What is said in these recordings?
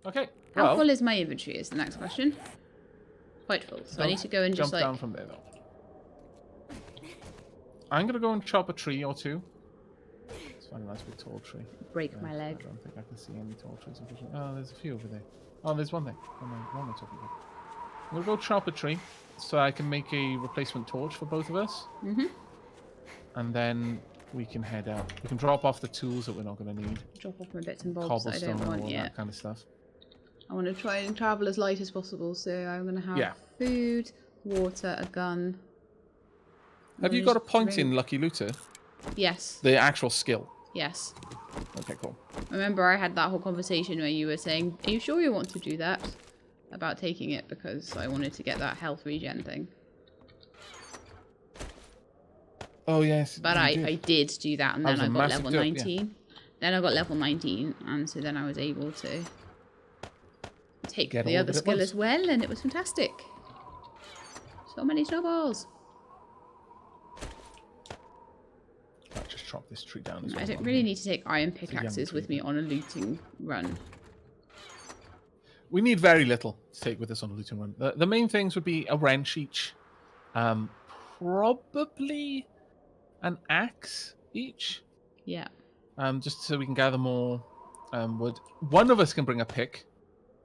Okay. How full is my inventory is the next question. Quite full. So I need to go and just jump down from there, though. I'm going to go and chop a tree or two. Let's find a nice big tall tree. break my leg. I don't think I can see any tall trees. Oh, there's a few over there. Oh, there's one there. One more talking about. I'm going to go chop a tree so I can make a replacement torch for both of us. Mm-hmm. And then we can head out. We can drop off the tools that we're not going to need. Drop off my bits and bobs that I Cobblestone don't and want all yet. that kind of stuff. I want to try and travel as light as possible, so I'm going to have food, water, a gun. Have you got a point in Lucky Looter? Yes. The actual skill? Yes. Okay, cool. Remember I had that whole conversation where you were saying, are you sure you want to do that? About taking it, because I wanted to get that health regen thing. Oh, yes. But I did do that, and then I got level 19. Yeah. Then I got level 19, and so then I was able to take Get the all other of it at skill once. as well, and it was fantastic. So many snowballs. I'll just chop this tree down as well. I don't really need to take iron pickaxes with me on a looting run. We need very little to take with us on a looting run. The main things would be a wrench each. Probably an axe each. Yeah. Just so we can gather more wood. One of us can bring a pick.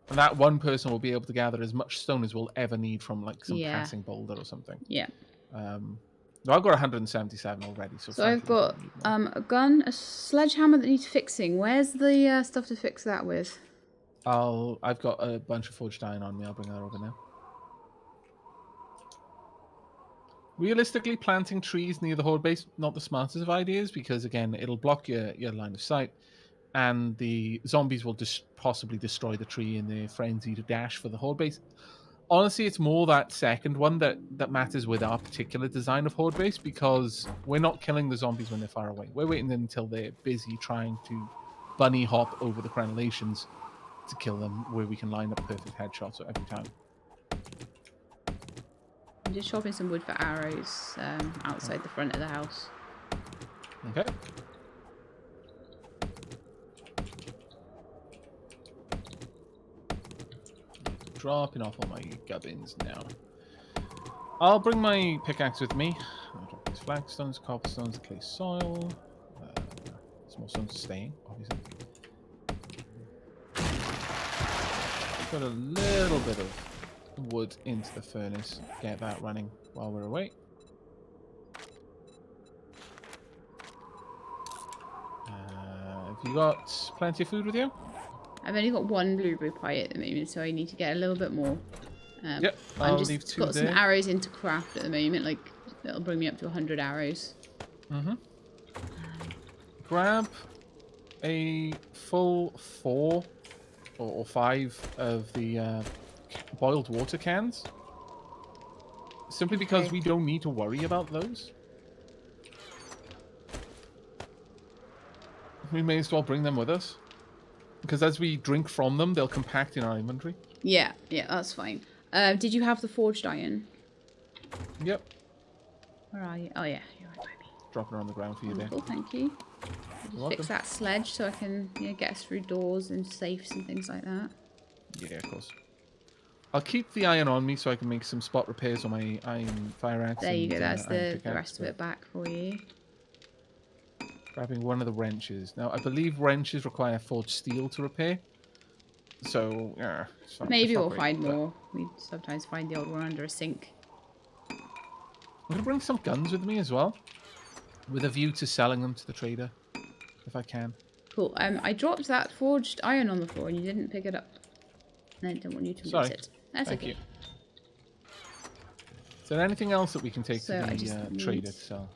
And that one person will be able to gather as much stone as we'll ever need from like some passing boulder or something. Yeah. I've got 177 already. So I've got a gun, a sledgehammer that needs fixing. Where's the stuff to fix that with? I've got a bunch of forged iron on me. I'll bring that over now. Realistically, planting trees near the horde base, not the smartest of ideas, because again, it'll block your line of sight, and the zombies will possibly destroy the tree in their frenzy to dash for the horde base. Honestly, it's more that second one that matters with our particular design of horde base, because we're not killing the zombies when they're far away. We're waiting until they're busy trying to bunny hop over the crenellations to kill them, where we can line up perfect headshots every time. I'm just chopping some wood for arrows outside the front of the house. Okay. Dropping off all my gubbins now. I'll bring my pickaxe with me. I'll drop these flagstones, cobblestones, clay soil. Small stones staying, obviously. Put a little bit of wood into the furnace. Get that running while we're away. Have you got plenty of food with you? I've only got one blueberry pie at the moment, so I need to get a little bit more. Yep, I'll leave just two got there. some arrows into craft at the moment, like that'll bring me up to 100 arrows. Mm-hmm. Grab a full 4 or 5 of the boiled water cans. Simply because we don't need to worry about those. We may as well bring them with us. Because as we drink from them, they'll compact in our inventory. Yeah, that's fine. Did you have the forged iron? Yep. Where are you? Oh yeah, you're right by me. Dropping her on the ground for you there. Cool, thank you. Just fix that sledge so I can get us through doors and safes and things like that. Yeah, of course. I'll keep the iron on me so I can make some spot repairs on my iron fire axe. There you go, that's the rest of it back for you. Grabbing one of the wrenches. Now, I believe wrenches require forged steel to repair. So, yeah. Maybe we'll find more. We sometimes find the old one under a sink. I'm going to bring some guns with me as well. With a view to selling them to the trader. If I can. Cool. I dropped that forged iron on the floor and you didn't pick it up. And I didn't want you to miss it. That's Thank okay. you. Is there anything else that we can take to the trader to sell?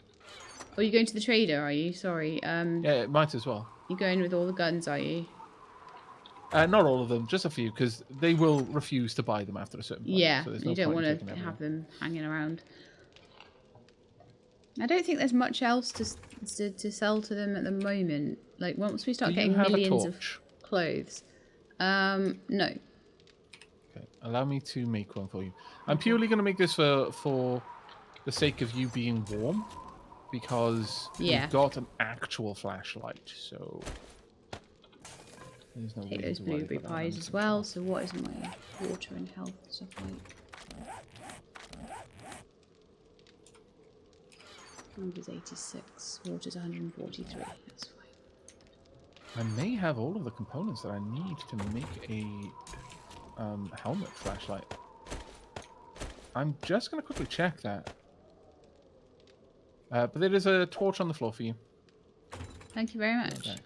Oh, you're going to the trader, are you? Sorry. Yeah, it might as well. You're going with all the guns, are you? Not all of them, just a few, because they will refuse to buy them after a certain point. Yeah, so you don't want to have them hanging around. I don't think there's much else to sell to them at the moment. Like, once we start getting millions of clothes. No. Okay, allow me to make one for you. I'm purely going to make this for the sake of you being warm. Because we've got an actual flashlight, so... There's no Take reason those to worry blueberry about that pies on as some well. shop. So what is my water and health stuff like? Number's 86. Water's 143. That's fine. I may have all of the components that I need to make a helmet flashlight. I'm just going to quickly check that. But there is a torch on the floor for you. Thank you very much. Okay.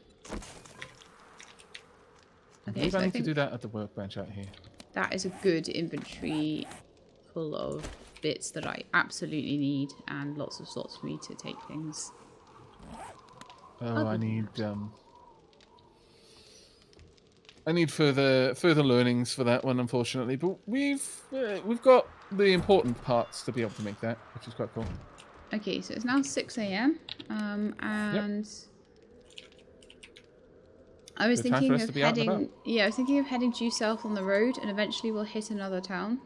I Okay, believe so I I need to think do that at the workbench out here. that is a good inventory full of bits that I absolutely need and lots of slots for me to take things. Oh, I need further learnings for that one, unfortunately. But we've got the important parts to be able to make that, which is quite cool. Okay, so it's now 6 a.m. And Yep. I was Good time for thinking us of to be out and about. heading. Yeah, I was thinking of heading due south on the road, and eventually we'll hit another town.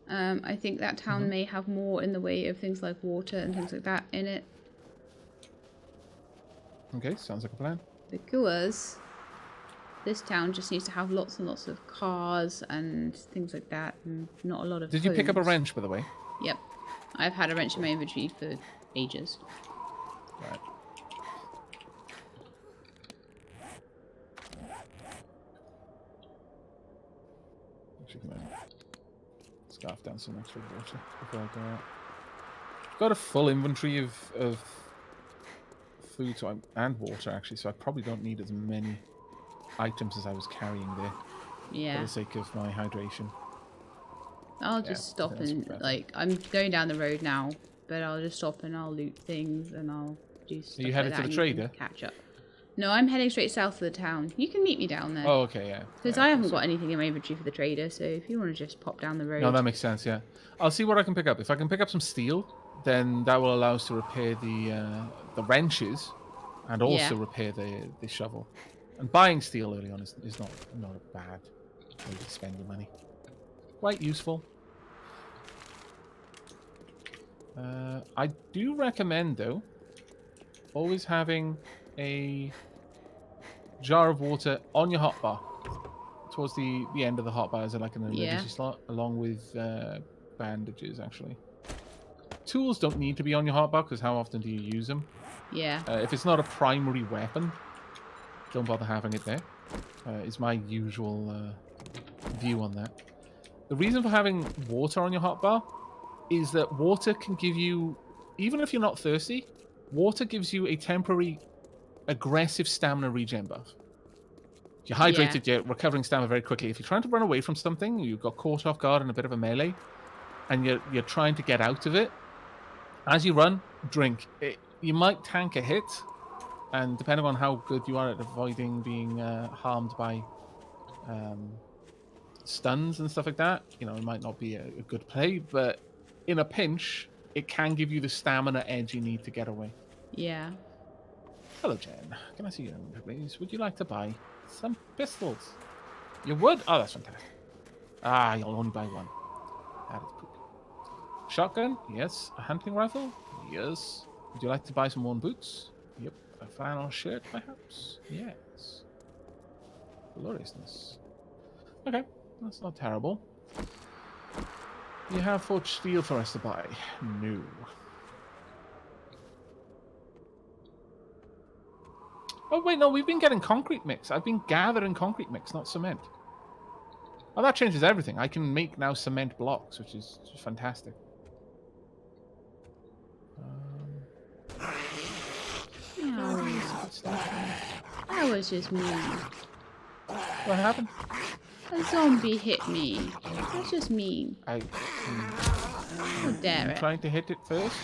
I think that town may have more in the way of things like water and things like that in it. Okay, sounds like a plan. Because this town just needs to have lots and lots of cars and things like that, and not a lot of Did you pick up a homes. wrench, by the way? Yep. I've had a wrench in my inventory for ages. Right. Actually, can I scarf down some extra water before I go out? I've got a full inventory of food and water, actually, so I probably don't need as many items as I was carrying there. Yeah. For the sake of my hydration. I'll just stop and, like, I'm going down the road now, but I'll just stop and I'll loot things and I'll do stuff. Are you headed to the trader? Catch up. No, I'm heading straight south of the town. You can meet me down there. Oh, okay, yeah. Because I haven't got anything in my inventory for the trader, so if you want to just pop down the road. No, that makes sense, yeah. I'll see what I can pick up. If I can pick up some steel, then that will allow us to repair the wrenches and also repair the shovel. And buying steel early on is not a bad way to spend your money. Quite useful. I do recommend, though, always having a jar of water on your hotbar towards the end of the hotbar as like an emergency slot, along with bandages, actually. Tools don't need to be on your hotbar, because how often do you use them? Yeah. If it's not a primary weapon, don't bother having it there. Is my usual view on that. The reason for having water on your hotbar is that water can give you, even if you're not thirsty, water gives you a temporary aggressive stamina regen buff. If you're hydrated, you're recovering stamina very quickly. If you're trying to run away from something, you got caught off guard in a bit of a melee, and you're trying to get out of it, as you run, drink. You might tank a hit, and depending on how good you are at avoiding being harmed by stuns and stuff like that, it might not be a good play, but in a pinch, it can give you the stamina edge you need to get away. Yeah. Hello, Jen. Can I see your inventory, please? Would you like to buy some pistols? You would? Oh, that's fantastic. Ah, you'll only buy one. That is poop. Shotgun? Yes. A hunting rifle? Yes. Would you like to buy some worn boots? Yep. A flannel shirt, perhaps? Yes. Gloriousness. Okay. That's not terrible. You have forged steel for us to buy? No. Oh, wait, no, we've been getting concrete mix. I've been gathering concrete mix, not cement. Oh, that changes everything. I can make now cement blocks, which is fantastic. That was just mean. What happened? A zombie hit me. That's just mean. How dare it? Trying to hit it first?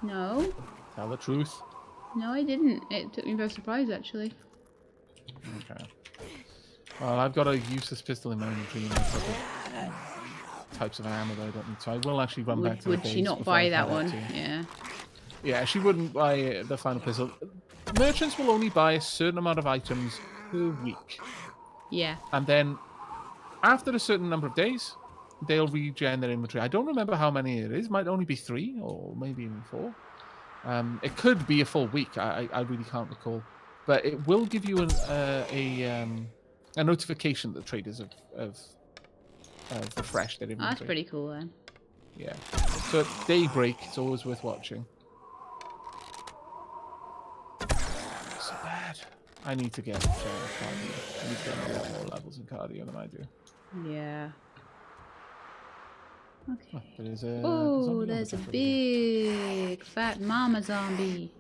No. Tell the truth. No, I didn't. It took me by surprise, actually. Okay. Well, I've got a useless pistol in my inventory and a couple types of ammo that I don't need, so I will actually run back to the base. Would she not buy that one? Yeah. Yeah, she wouldn't buy the final pistol. Merchants will only buy a certain amount of items per week. Yeah. And then, after a certain number of days, they'll regen their inventory. I don't remember how many it is. It might only be 3, or maybe even 4. It could be a full week. I really can't recall. But it will give you a notification that traders have refreshed their Oh, inventory. that's pretty cool then. Yeah. So at daybreak, it's always worth watching. So bad. I need to get cardio. I need to get a lot more levels in cardio than I do. Yeah. Okay. Oh, there's a Oh, zombie on the there's a top over here. big fat mama zombie.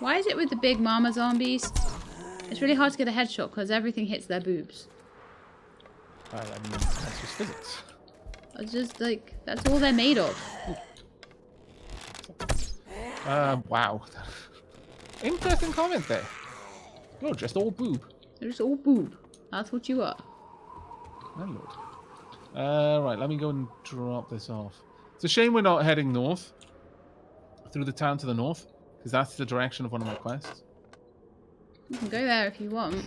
Why is it with the big mama zombies? It's really hard to get a headshot because everything hits their boobs. I mean, that's just physics. It's just like, that's all they're made of. Wow. Interesting comment there. You're just all boob. They're just all boob. That's what you are. My lord. Right, let me go and drop this off. It's a shame we're not heading north. Through the town to the north. Because that's the direction of one of my quests. You can go there if you want.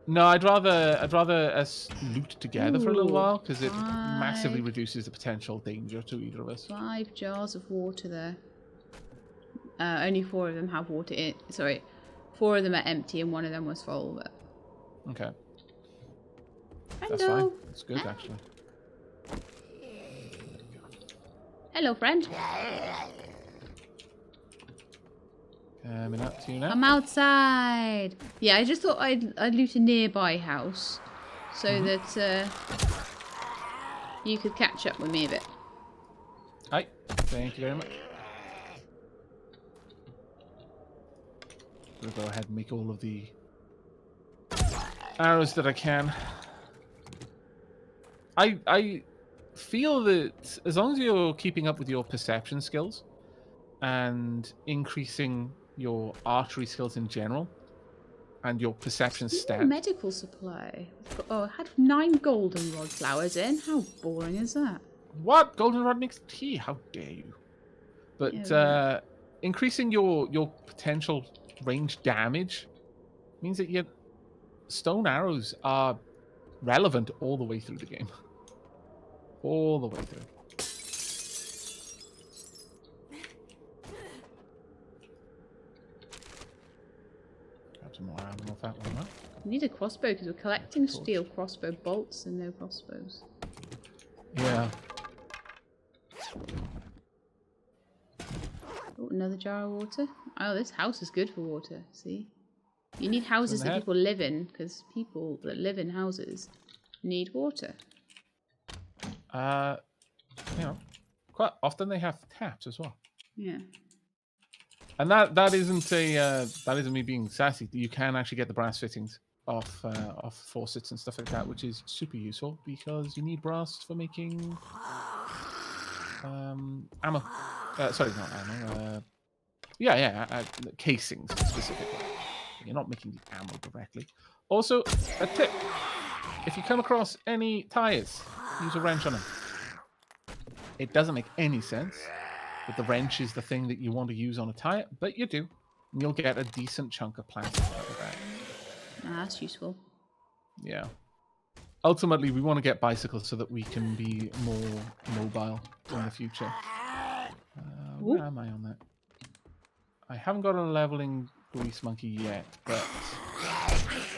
No, I'd rather us loot together for a little Ooh, while. Because it 5. massively reduces the potential danger to either of us. 5 jars of water there. Only 4 of them have water in. Sorry. 4 of them are empty and 1 of them was full. But... Okay. Hello. That's fine. That's good, actually. Hello, friend. Coming up to you now. I'm outside. Yeah, I just thought I'd loot a nearby house so that you could catch up with me a bit. Hi. Thank you very much. I'm gonna go ahead and make all of the arrows that I can. I feel that as long as you're keeping up with your perception skills and increasing your archery skills in general and your perception Ooh, stat. medical supply. Oh, I had 9 goldenrod flowers in. How boring is that? What? Goldenrod makes tea? How dare you? But Yeah, increasing your potential range damage means that your stone arrows are relevant all the way through the game. All the way through. Grab some more ammo off that one, right? I need a crossbow because we're collecting steel crossbow bolts and no crossbows. Yeah. Oh, another jar of water. Oh, this house is good for water. See? You need houses that ahead. people live in because people that live in houses need water. You know, quite often they have taps as well. Yeah. And that isn't me being sassy. You can actually get the brass fittings off faucets and stuff like that, which is super useful because you need brass for making ammo. Sorry, not ammo. Casings specifically. You're not making the ammo directly. Also, a tip: if you come across any tires, use a wrench on them. It doesn't make any sense. But the wrench is the thing that you want to use on a tire, but you do. And you'll get a decent chunk of plastic out of that. Ah, that's useful. Yeah. Ultimately, we want to get bicycles so that we can be more mobile in the future. Where am I on that? I haven't got a leveling grease monkey yet, but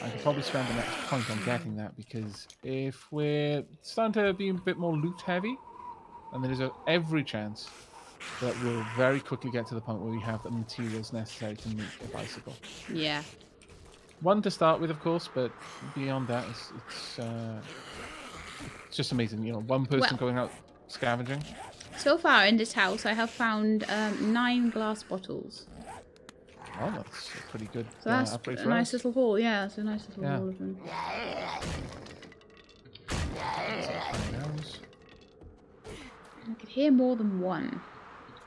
I could probably spend the next point on getting that because if we're starting to be a bit more loot heavy, then there's every chance that we'll very quickly get to the point where we have the materials necessary to make a bicycle. Yeah. One to start with, of course, but beyond that, it's just amazing. You know, one person going out scavenging. So far in this house, I have found 9 glass bottles. Oh, that's a pretty good So that's upgrade a for nice us. little haul. Yeah, that's a nice little haul of them. I could hear more than one.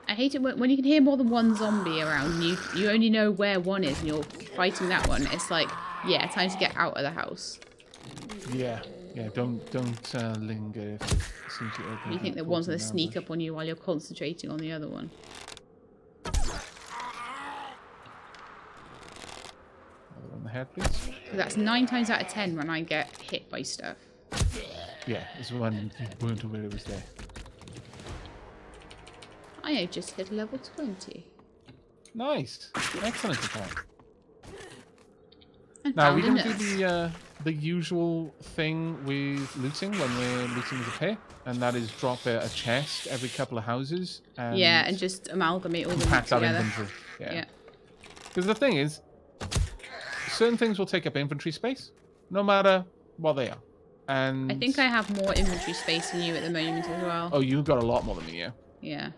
I hate it when you can hear more than one zombie around and you only know where one is and you're fighting that one. It's like, yeah, time to get out of the house. Yeah, don't linger if it seems to open. You think that one's going to sneak up on you while you're concentrating on the other one. On the head, please. So that's 9 times out of 10 when I get hit by stuff. Yeah, it's when you weren't aware it was there. I just hit level 20. Nice. Excellent attack. And Now, found we a can do nurse. the usual thing with looting when we're looting as a pair, and that is drop a chest every couple of houses Yeah, and and just amalgamate all the loot compact our together. inventory. Yeah. Yeah. Because the thing is, certain things will take up inventory space, no matter what they are. And I think I have more inventory space than you at the moment as well. oh, you got a lot more than me, yeah. Yeah.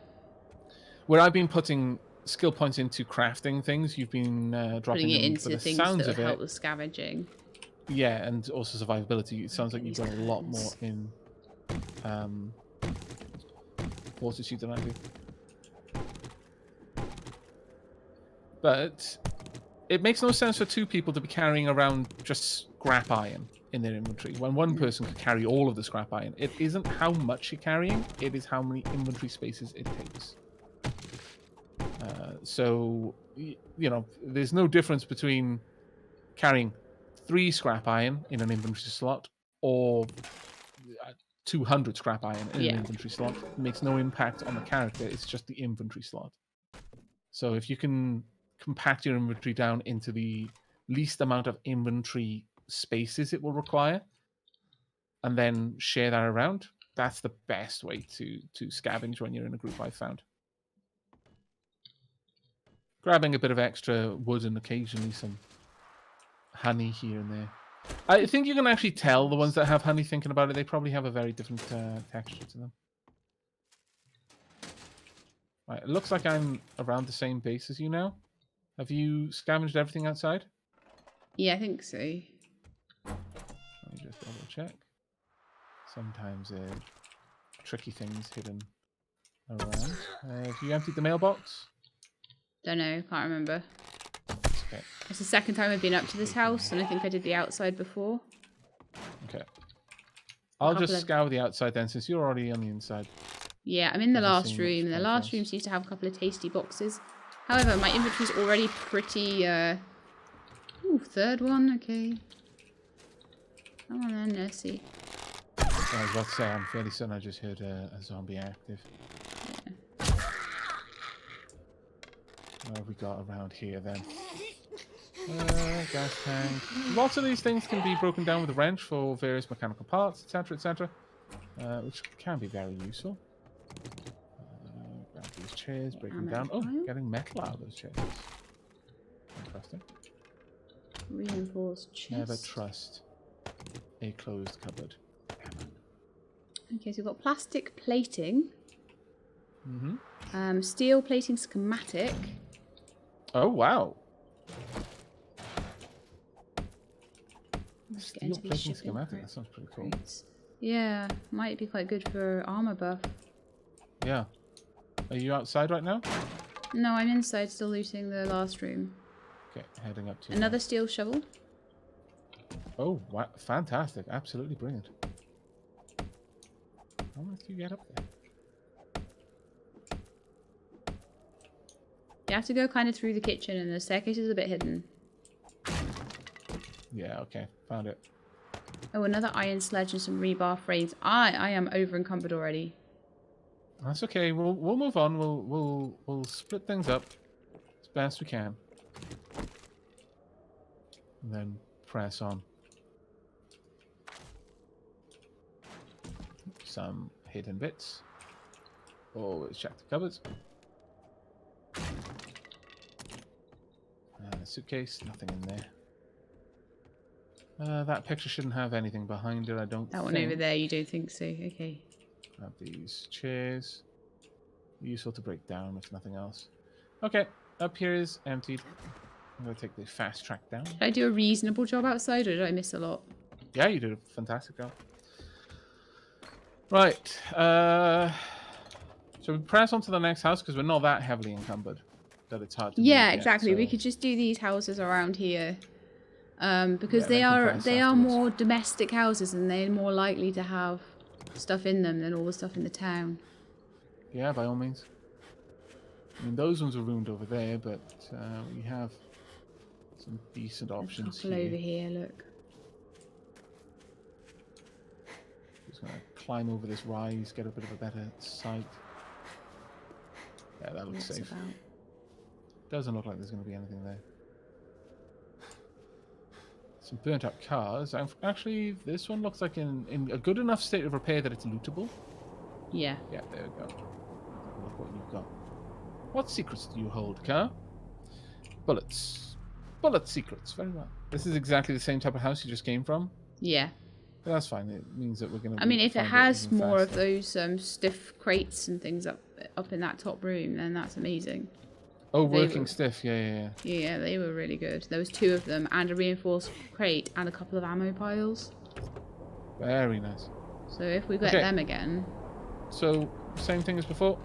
Where I've been putting skill points into crafting things, you've been Putting dropping it them for into the things that sounds will of help it. with scavenging. Yeah, and also survivability. It sounds Get like you've these got a lot more curtains. in fortitude than I do. But it makes no sense for two people to be carrying around just scrap iron in their inventory when one person could carry all of the scrap iron. It isn't how much you're carrying, it is how many inventory spaces it takes. So, you know, there's no difference between carrying 3 scrap iron in an inventory slot or 200 scrap iron in an Yeah. inventory slot. It makes no impact on the character, it's just the inventory slot. So if you can compact your inventory down into the least amount of inventory spaces it will require, and then share that around, that's the best way to scavenge when you're in a group, I've found. Grabbing a bit of extra wood and occasionally some honey here and there. I think you can actually tell the ones that have honey, thinking about it. They probably have a very different texture to them. Right, it looks like I'm around the same base as you now. Have you scavenged everything outside? Yeah, I think so. Let me just double check. Sometimes tricky things hidden around. Have you emptied the mailbox? Don't know. Can't remember. Okay. It's the second time I've been up to this house, and I think I did the outside before. Okay. I'll just couple of- scour the outside then, since you're already on the inside. Yeah, I'm in the Doesn't last seem room. much The point last for room us. seems to have a couple of tasty boxes. However, my inventory's already pretty... Ooh, third one. Okay. Come on then, Nursey. I was about to say, I'm fairly certain I just heard a zombie active. What have we got around here then? Gas tank. Lots of these things can be broken down with a wrench for various mechanical parts, etc., etc., which can be very useful. Grab these chairs, break them down. Oh, getting metal out of those chairs. Interesting. Reinforced chest. Never trust a closed cupboard. Okay, so we've got plastic plating. Mm-hmm. Steel plating schematic. Oh, wow. Let's get Steel into these plating shipping schematic. That sounds pretty cool. crates. Yeah, might be quite good for armor buff. Yeah. Are you outside right now? No, I'm inside still looting the last room. Okay, heading up to Another steel shovel. Oh, wow. Fantastic. Absolutely brilliant. How much do you get up there? You have to go kind of through the kitchen, and the staircase is a bit hidden. Yeah, okay. Found it. Oh, another iron sledge and some rebar frames. I am over encumbered already. That's okay. We'll move on. We'll split things up as best we can, and then press on. Some hidden bits. Always check the cupboards. Suitcase, nothing in there. That picture shouldn't have anything behind it, I don't think. That one over there, you don't think so? Okay. Grab these chairs. Useful to break down, if nothing else. Okay, up here is emptied. I'm going to take the fast track down. Did I do a reasonable job outside, or did I miss a lot? Yeah, you did a fantastic job. Right. So we press on to the next house, because we're not that heavily encumbered that it's hard to move yet, exactly. We so- could just do these houses around here. Because Yeah, they are afterwards. more domestic houses, and they're more likely to have stuff in them than all the stuff in the town. Yeah, by all means. I mean, those ones are ruined over there, but we have some decent options A couple here. over here, look. Just gonna climb over this rise, get a bit of a better sight. Yeah, that looks That's safe. about. Doesn't look like there's going to be anything there. Some burnt out cars. Actually, this one looks like in a good enough state of repair that it's lootable. Yeah. Yeah, there we go. Look what you've got. What secrets do you hold, car? Bullets. Bullet secrets. Very well. This is exactly the same type of house you just came from. Yeah. But that's fine. It means that we're going to. I mean, if it has more of faster. those stiff crates and things up in that top room, then that's amazing. Oh, working stiff. Yeah. Yeah, they were really good. There was 2 of them, and a reinforced crate, and a couple of ammo piles. Very nice. So if we get them again. So same thing as before.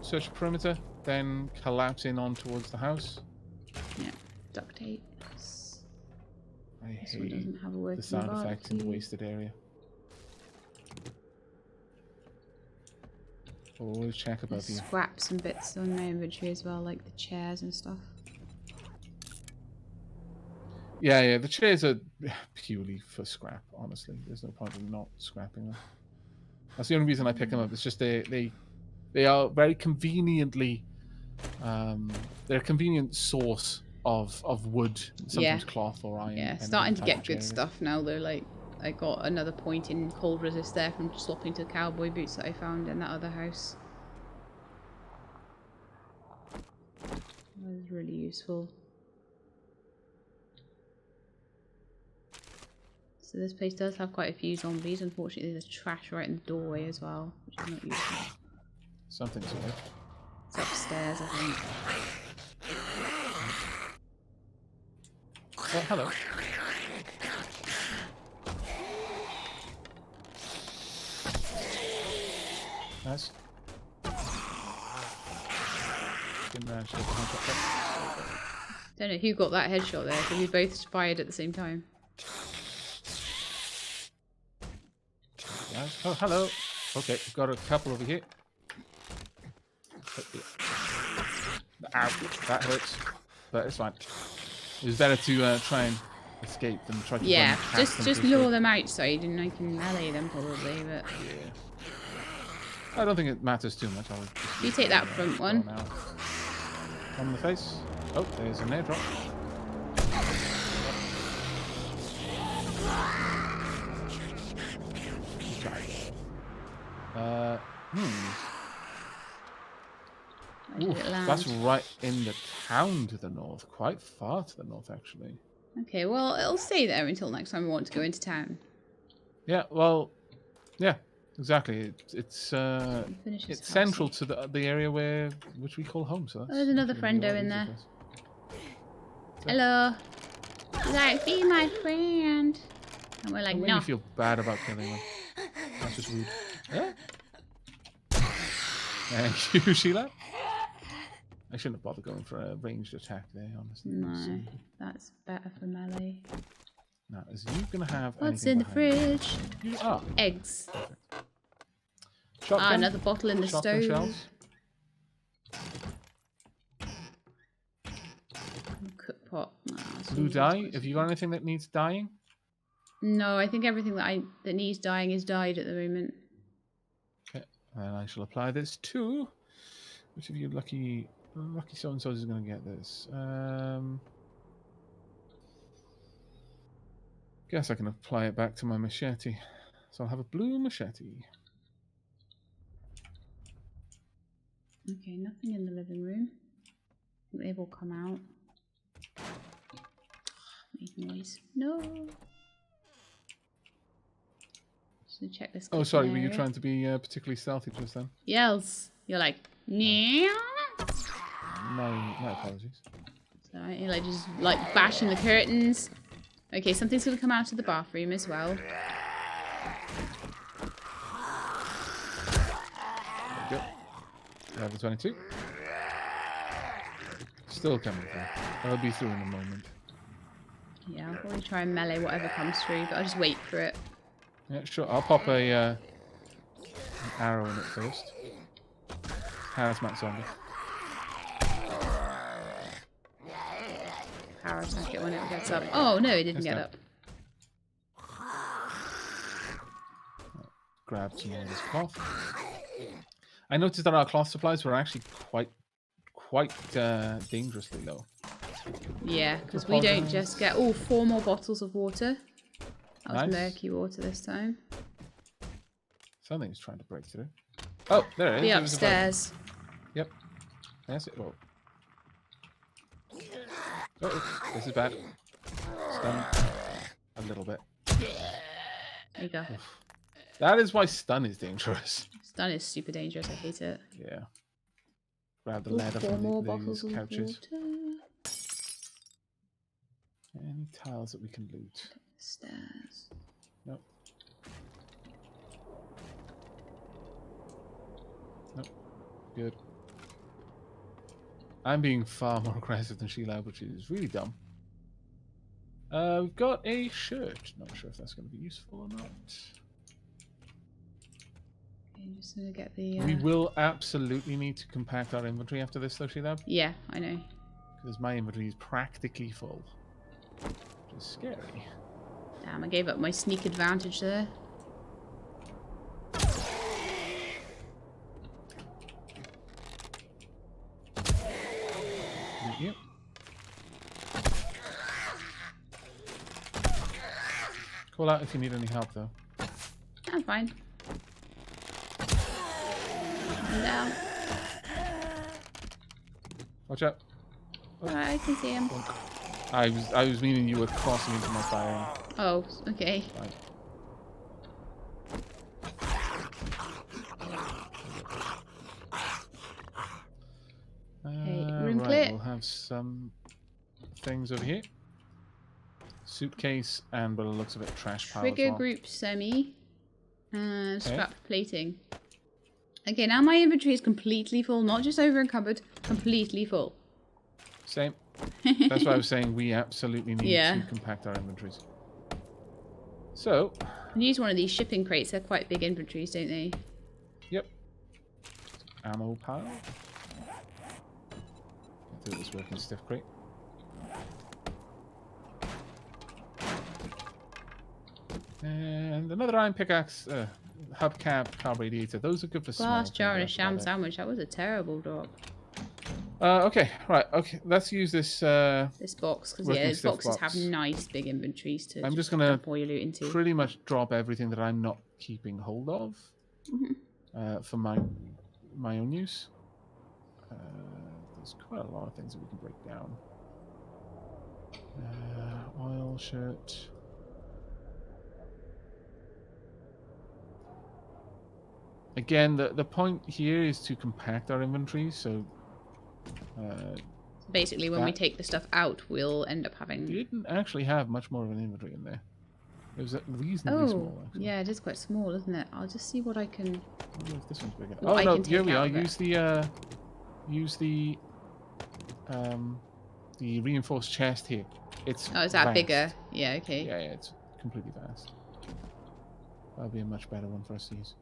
Search the perimeter, then collapse in on towards the house. Yeah, duct tape. I This one doesn't have a working the sound barbecue. effects in the wasted area. Always check about There's scraps and bits on my inventory as well, like the chairs and stuff. Yeah. The chairs are purely for scrap. Honestly, there's no point in not scrapping them. That's the only reason I pick them up. It's just they are very conveniently. They're a convenient source of wood, sometimes cloth or iron. Yeah, starting to get good stuff now though. Like I got another point in cold resist there from swapping to the cowboy boots that I found in that other house. That was really useful. So this place does have quite a few zombies. Unfortunately, there's trash right in the doorway as well, which is not useful. Something's weird. It's upstairs, I think. Oh, hello. Nice. Didn't manage to get the headshot there. Don't know who got that headshot there, because we both fired at the same time. Nice. Oh, hello. Okay, got a couple over here. Ow, that hurts. But it's fine. It was better to try and escape than try to run past them just too lure quick. them outside and I can melee them probably, but... Yeah. I don't think it matters too much. I'll just You take that front one. On the face. Oh, there's an airdrop. Where did it land? That's right in the town to the north. Quite far to the north, actually. Okay, well, it'll stay there until next time we want to go into town. Yeah, well, yeah, exactly. It's Finish this house central off. to the area which we call home. So that's There's another gonna be a friendo lot in easier there. for us. Hello. He's like, be my friend. And we're like, Don't make no. me feel bad about killing them. That's just rude. Yeah. Thank you, Sheila. I shouldn't have bothered going for a ranged attack there, honestly. No, that's better for melee. Now, is you gonna have What's anything in the behind fridge? you? Ah, Eggs. shotgun. Another bottle in the shotgun stove. shells. Cook pot. Nah, that's Blue all dye. good. Have you got anything that needs dyeing? No, I think everything that needs dyeing is dyed at the moment. Okay, and I shall apply this too. Which of you lucky so and so is going to get this? Guess I can apply it back to my machete. So I'll have a blue machete. Okay, nothing in the living room. I think they've all come out. Make noise. No. So check this. Oh, sorry. kitchen Were you area. trying to be particularly stealthy just then? Yells. You're like, yeah. My apologies. So you're like just like bashing the curtains. Okay, something's gonna come out of the bathroom as well. There we go. Level 22. Still coming through. I'll be through in a moment. Yeah, I'll probably try and melee whatever comes through, but I'll just wait for it. Yeah, sure. I'll pop an arrow in it first. Hazmat zombie. Power attack it when it gets up. Oh no, it didn't Just get that. up. Grab some more of this cloth. I noticed that our cloth supplies were actually quite dangerously low. Yeah, because we don't just get... Oh, 4 more bottles of water. That was Nice. murky water this time. Something's trying to break through. Oh, there it is. Be It was above. upstairs. Yep. That's it. Whoa. Oh, this is bad. Stun. A little bit. There you go. Oof. That is why stun is dangerous. Stun is super dangerous. I hate it. Yeah. Grab the Ooh, ladder 4 from more these bottles of couches. water. Any tiles that we can loot? Stairs. Nope. Nope. Good. I'm being far more aggressive than Sheila, which is really dumb. We've got a shirt. Not sure if that's going to be useful or not. Okay, I'm just gonna get the. We will absolutely need to compact our inventory after this, though, Sheila. Yeah, I know. Because my inventory is practically full. Which is scary. Damn, I gave up my sneak advantage there. Yep. Call out if you need any help, though. I'm fine. I'm down. Watch out. Oh, I can see him. I was meaning you were crossing into my fire. Oh, okay. Right. room right, clear. we'll have some things over here. Suitcase and, by the looks of it, trash pile as Trigger well. group semi. And scrap plating. Okay, now my inventory is completely full. Not just over encumbered. Completely full. Same. That's why I was saying we absolutely need to compact our inventories. So. You can use one of these shipping crates. They're quite big inventories, don't they? Yep. Ammo pile. I do this working stiff crate. And another iron pickaxe, hubcap, car radiator. Those are good for Glass jar and a smelting, sham sandwich. That was a terrible drop. Okay, right. Okay, let's use this. This box, because working these stiff boxes box. have nice big inventories to. I'm just gonna dump all your loot into. pretty much drop everything that I'm not keeping hold of for my own use. There's quite a lot of things that we can break down. Oil, shirt. Again, the point here is to compact our inventory, so basically when we take the stuff out, we'll end up having... You didn't actually have much more of an inventory in there. It was reasonably small, actually. Yeah, it is quite small, isn't it? I'll just see what I can... I wonder if this one's bigger. What Oh, I no, can here take we out are. of it. Use the reinforced chest here. It's Oh, is that vast. bigger? Yeah, okay. Yeah, it's completely vast. That'll be a much better one for us to use.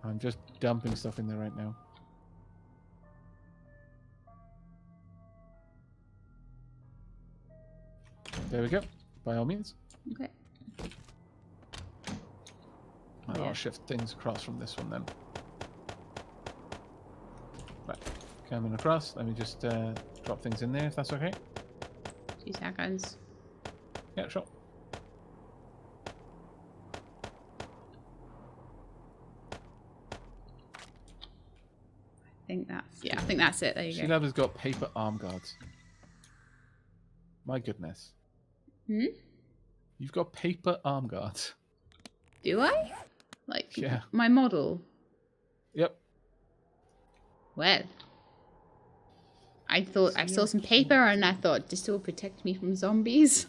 I'm just dumping stuff in there right now. There we go. By all means. Okay. I'll shift things across from this one then. Right. Coming across. Let me just drop things in there if that's okay. 2 seconds. Yeah, sure. I think that's it. There you go. Sheila has got paper arm guards. My goodness. Hmm? You've got paper arm guards. Do I? Like, Yeah. my model? Yep. Well. I saw some paper and I thought, this will protect me from zombies.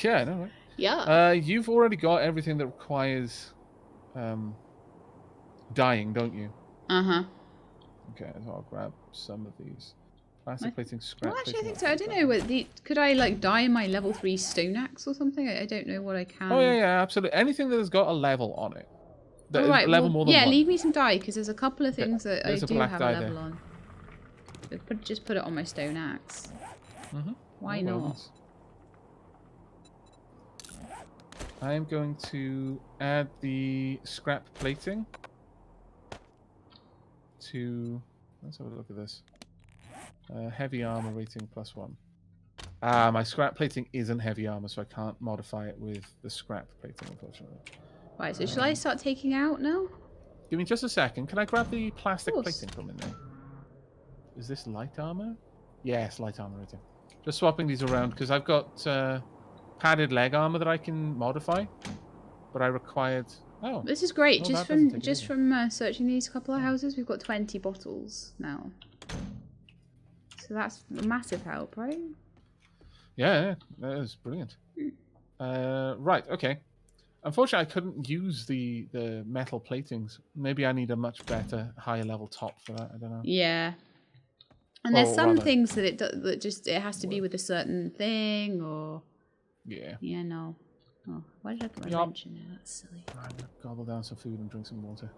Yeah, I know, right? Yeah. You've already got everything that requires dying, don't you? Uh-huh. Okay, so I'll grab some of these. Plastic plating, scrap Well, actually, I plating, think so. I don't know. Could I, like, dye in my level 3 stone axe or something? I don't know what I can. Oh, yeah, absolutely. Anything that has got a level on it. All right, level more than one. leave me some dye, because there's a couple of things that I There's a do black have a dye level there. on. So just put it on my stone axe. Mm-hmm. Why No not? worries. I am going to add the scrap plating to Let's have a look at this. Heavy armor rating +1. Ah, my scrap plating isn't heavy armor, so I can't modify it with the scrap plating, unfortunately. Right, so shall I start taking out now? Give me just a second. Can I grab the Of plastic course. plating from in there? Is this light armor? Yes, light armor rating. Just swapping these around because I've got padded leg armor that I can modify, but I required. Oh, This is great. oh, Just that doesn't from take it searching these couple of houses, we've got 20 bottles now. So that's a massive help, right? Yeah, that is brilliant. Right, okay. Unfortunately, I couldn't use the metal platings. Maybe I need a much better, higher level top for that. I don't know. Yeah. And there's Or some rather, things that it has to be with a certain thing, or yeah. yeah, no. Oh, why did I put my Yup. wrench in there? That's silly. I'm gonna gobble down some food and drink some water.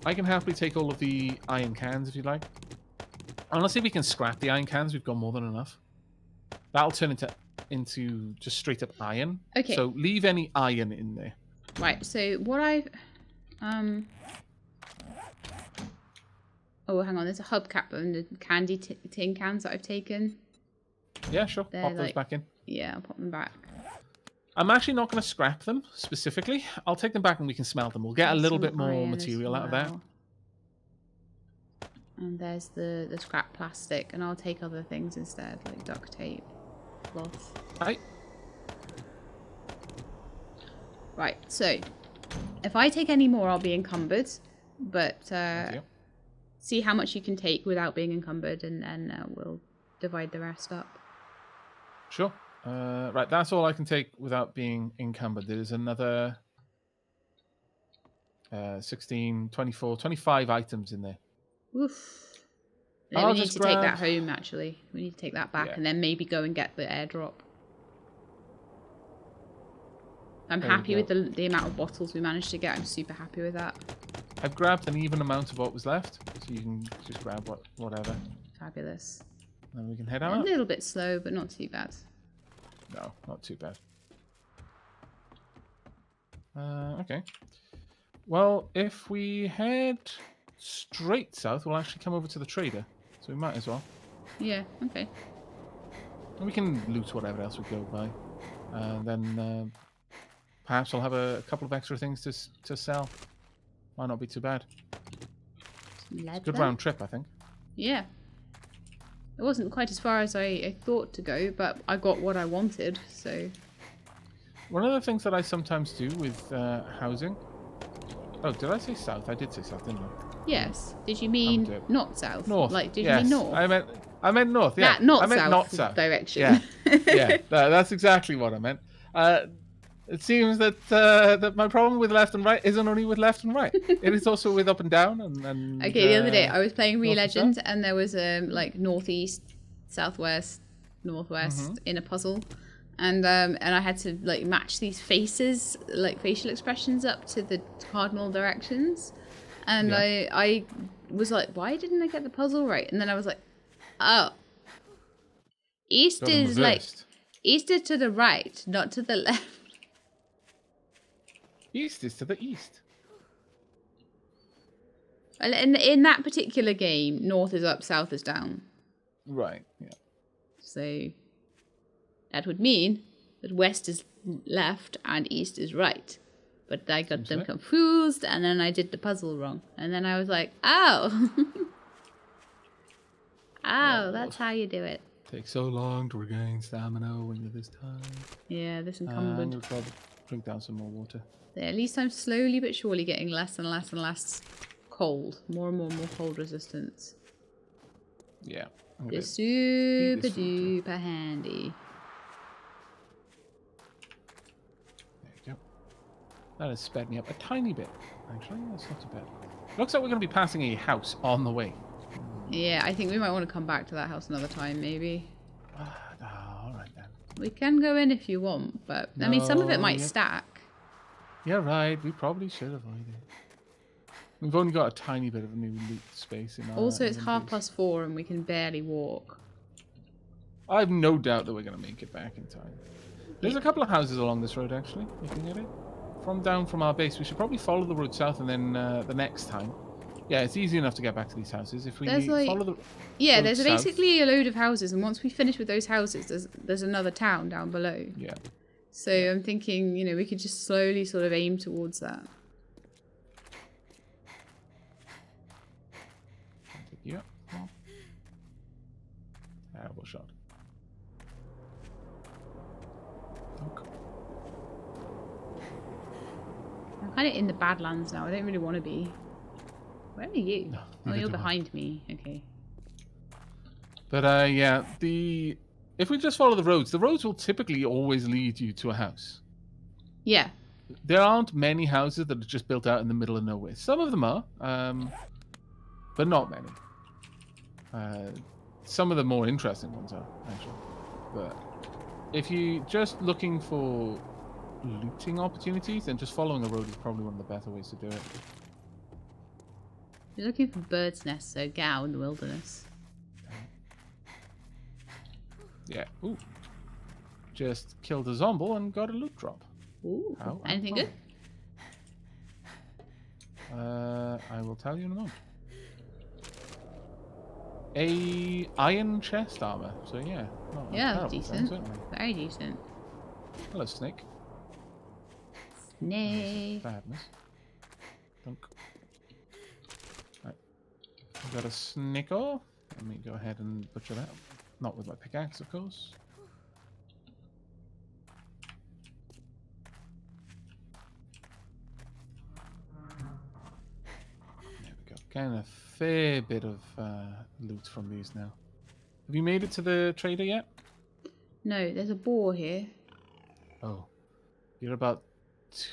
I can happily take all of the iron cans if you like. And let's see if we can scrap the iron cans. We've got more than enough. That'll turn into just straight up iron. Okay. So leave any iron in there. Right. So what I've oh, hang on. There's a hubcap and the candy tin cans that I've taken. Yeah, sure. They're Pop those like- back in. Yeah, I'll pop them back. I'm actually not going to scrap them specifically. I'll take them back and we can smelt them. We'll get a little Some bit more iron as material out of that. well. And there's the scrap plastic, and I'll take other things instead, like duct tape, cloth. Right. Right, so if I take any more, I'll be encumbered, but Thank you. see how much you can take without being encumbered, and then we'll divide the rest up. Sure. Right, that's all I can take without being encumbered. There's another 16, 24, 25 items in there. Oof. Then I'll we need just to take grab- that home, actually. We need to take that back Yeah. and then maybe go and get the airdrop. I'm There we happy go. with the amount of bottles we managed to get. I'm super happy with that. I've grabbed an even amount of what was left, so you can just grab whatever. Fabulous. And we can head A out. little bit slow, but not too bad. No, not too bad. Okay. Well, if we head straight south, we'll actually come over to the trader. So we might as well. Yeah, okay. And we can loot whatever else we go by. And then perhaps I'll have a couple of extra things to sell. Might not be too bad. Good round trip, I think. Yeah. It wasn't quite as far as I thought to go, but I got what I wanted, so... One of the things that I sometimes do with housing... Oh, did I say south? I did say south, didn't I? Yes. Did you mean did. not south? North. Like, did yes. you mean north? I meant north, yeah. That not I meant south not south. direction. Yeah, yeah, that's exactly what I meant. It seems that my problem with left and right isn't only with left and right. It is also with up and down. And Okay, the other day I was playing north and Re-Legend and there was like northeast, southwest, northwest in a puzzle. And I had to like match these faces, like facial expressions up to the cardinal directions. And Yeah. I was like, why didn't I get the puzzle right? And then I was like, oh. East got them is like, reversed. east is to the right, not to the left. East is to the east. And in that particular game, north is up, south is down. Right, yeah. So that would mean that west is left and east is right. But I got them right. confused and then I did the puzzle wrong. And then I was like, oh. That's how you do it. Takes so long to regain stamina when you're this tired. Yeah, this I'm encumbered. gonna try to drink down some more water. Yeah, at least I'm slowly but surely getting less and less and less cold. More and more cold resistance. Yeah. I'm gonna It's eat super this food duper handy. There you go. That has sped me up a tiny bit. Actually, that's not too bad. Looks like we're going to be passing a house on the way. Yeah, I think we might want to come back to that house another time, maybe. All right then. We can go in if you want, but I mean, some of it No, might yeah. stack. Yeah, right. We probably should avoid it. We've only got a tiny bit of a new loot space in our Also, it's inventories. 4:30 and we can barely walk. I have no doubt that we're going to make it back in time. There's a couple of houses along this road, actually. You can get it. down from our base, we should probably follow the road south, and then the next time. Yeah, it's easy enough to get back to these houses if we There's like, follow the yeah, road there's south. basically a load of houses, and once we finish with those houses, there's another town down below. Yeah. So I'm thinking, you know, we could just slowly sort of aim towards that. Yeah. Oh. Terrible shot. Okay. I'm kind of in the Badlands now. I don't really want to be. Where are you? No, Oh, you're do I. behind me. Okay. But yeah, if we just follow the roads will typically always lead you to a house. Yeah. There aren't many houses that are just built out in the middle of nowhere. Some of them are, but not many. Some of the more interesting ones are, actually. But if you're just looking for looting opportunities, then just following a road is probably one of the better ways to do it. You're looking for birds' nests, so get out in the wilderness. Yeah. Ooh. Just killed a zombie and got a loot drop. Ooh. How Anything good? I will tell you in a moment. A iron chest armor. So yeah. Not a Yeah, terrible decent. thing, certainly. Very decent. Hello, snake. Nay. Badness. Dunk. Right. We got a snicker. Let me go ahead and butcher that. Not with my pickaxe, of course. There we go. Getting a fair bit of loot from these now. Have you made it to the trader yet? No, there's a boar here. Oh. You're about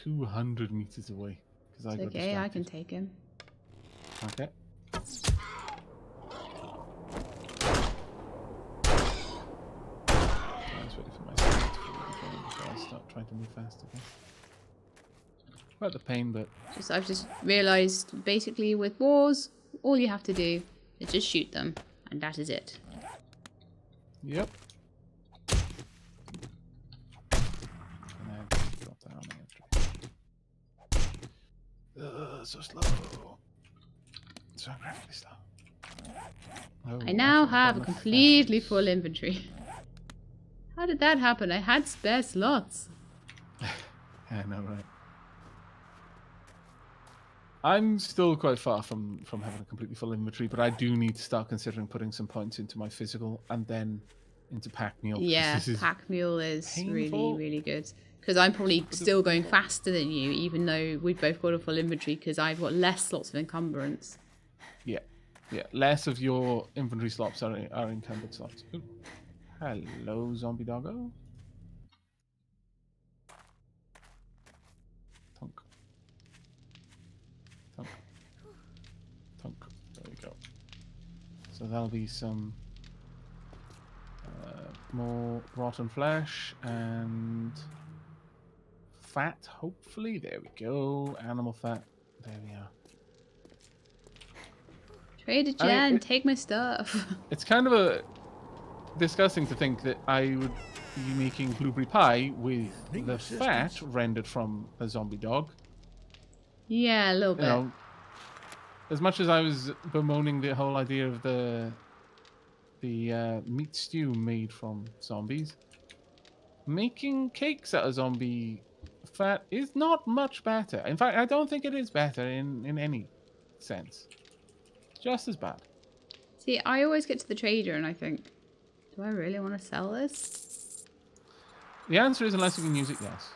200 meters away. It's okay, I can take him. Okay. Ready for my speed before I start trying to move fast again. Quite the pain, but I've just realised, basically, with wars, all you have to do is just shoot them, and that is it. yep. And I drop that on my inventory. So slow. So incredibly slow. Oh, I now actually, have a I've got my completely fast. full inventory. How did that happen? I had spare slots. I know, right? I'm still quite far from having a completely full inventory, but I do need to start considering putting some points into my physical and then into pack mule. Yeah, This is pack mule is really, painful. really good. Because I'm probably still going faster than you, even though we've both got a full inventory, because I've got less slots of encumbrance. Yeah, less of your inventory slots are encumbered slots. Ooh. Hello, zombie doggo. Tunk. Tunk. Tunk. There we go. So that'll be some more rotten flesh and fat, hopefully. There we go. Animal fat. There we are. Trader Jen, take my stuff. It's kind of a disgusting to think that I would be making blueberry pie with the fat rendered from a zombie dog. Yeah, a little bit. You know, as much as I was bemoaning the whole idea of the meat stew made from zombies, making cakes out of zombie fat is not much better. In fact, I don't think it is better in any sense. Just as bad. See, I always get to the trader and I think, do I really want to sell this? The answer is unless you can use it, yes.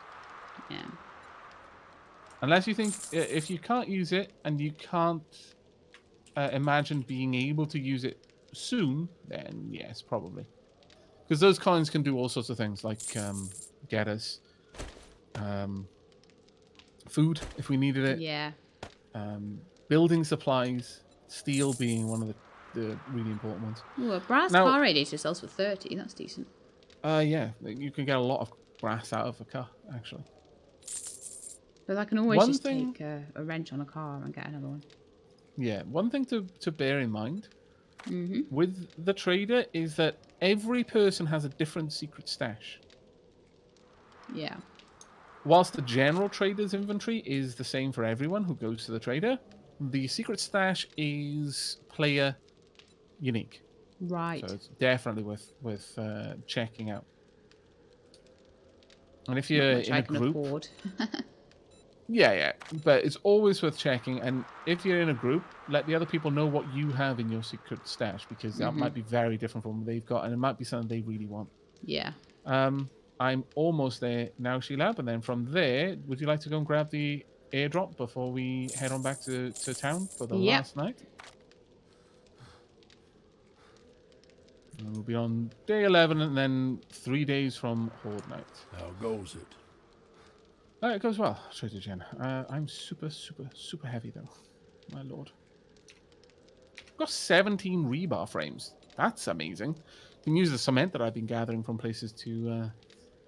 Yeah. Unless you think, if you can't use it and you can't imagine being able to use it soon, then yes, probably. Because those coins can do all sorts of things, like get us food if we needed it. Yeah. Building supplies, steel being one of the really important ones. Ooh, a brass car radiator sells for 30. That's decent. Yeah, you can get a lot of brass out of a car, actually. But I can always take a wrench on a car and get another one. Yeah, one thing to bear in mind with the trader is that every person has a different secret stash. Yeah. whilst the general trader's inventory is the same for everyone who goes to the trader, the secret stash is player unique. Right. So it's definitely worth checking out. And if you're Not much in I a can group, afford. yeah, but it's always worth checking. And if you're in a group, let the other people know what you have in your secret stash, because that might be very different from what they've got, and it might be something they really want. Yeah. I'm almost there now, Sheila. And then from there, would you like to go and grab the airdrop before we head on back to town for the Yep. last night? And we'll be on day 11, and then 3 days from Horde Night. How goes it? It goes well, Trader Jen. I'm super heavy, though. My lord. I've got 17 rebar frames. That's amazing. You can use the cement that I've been gathering from places to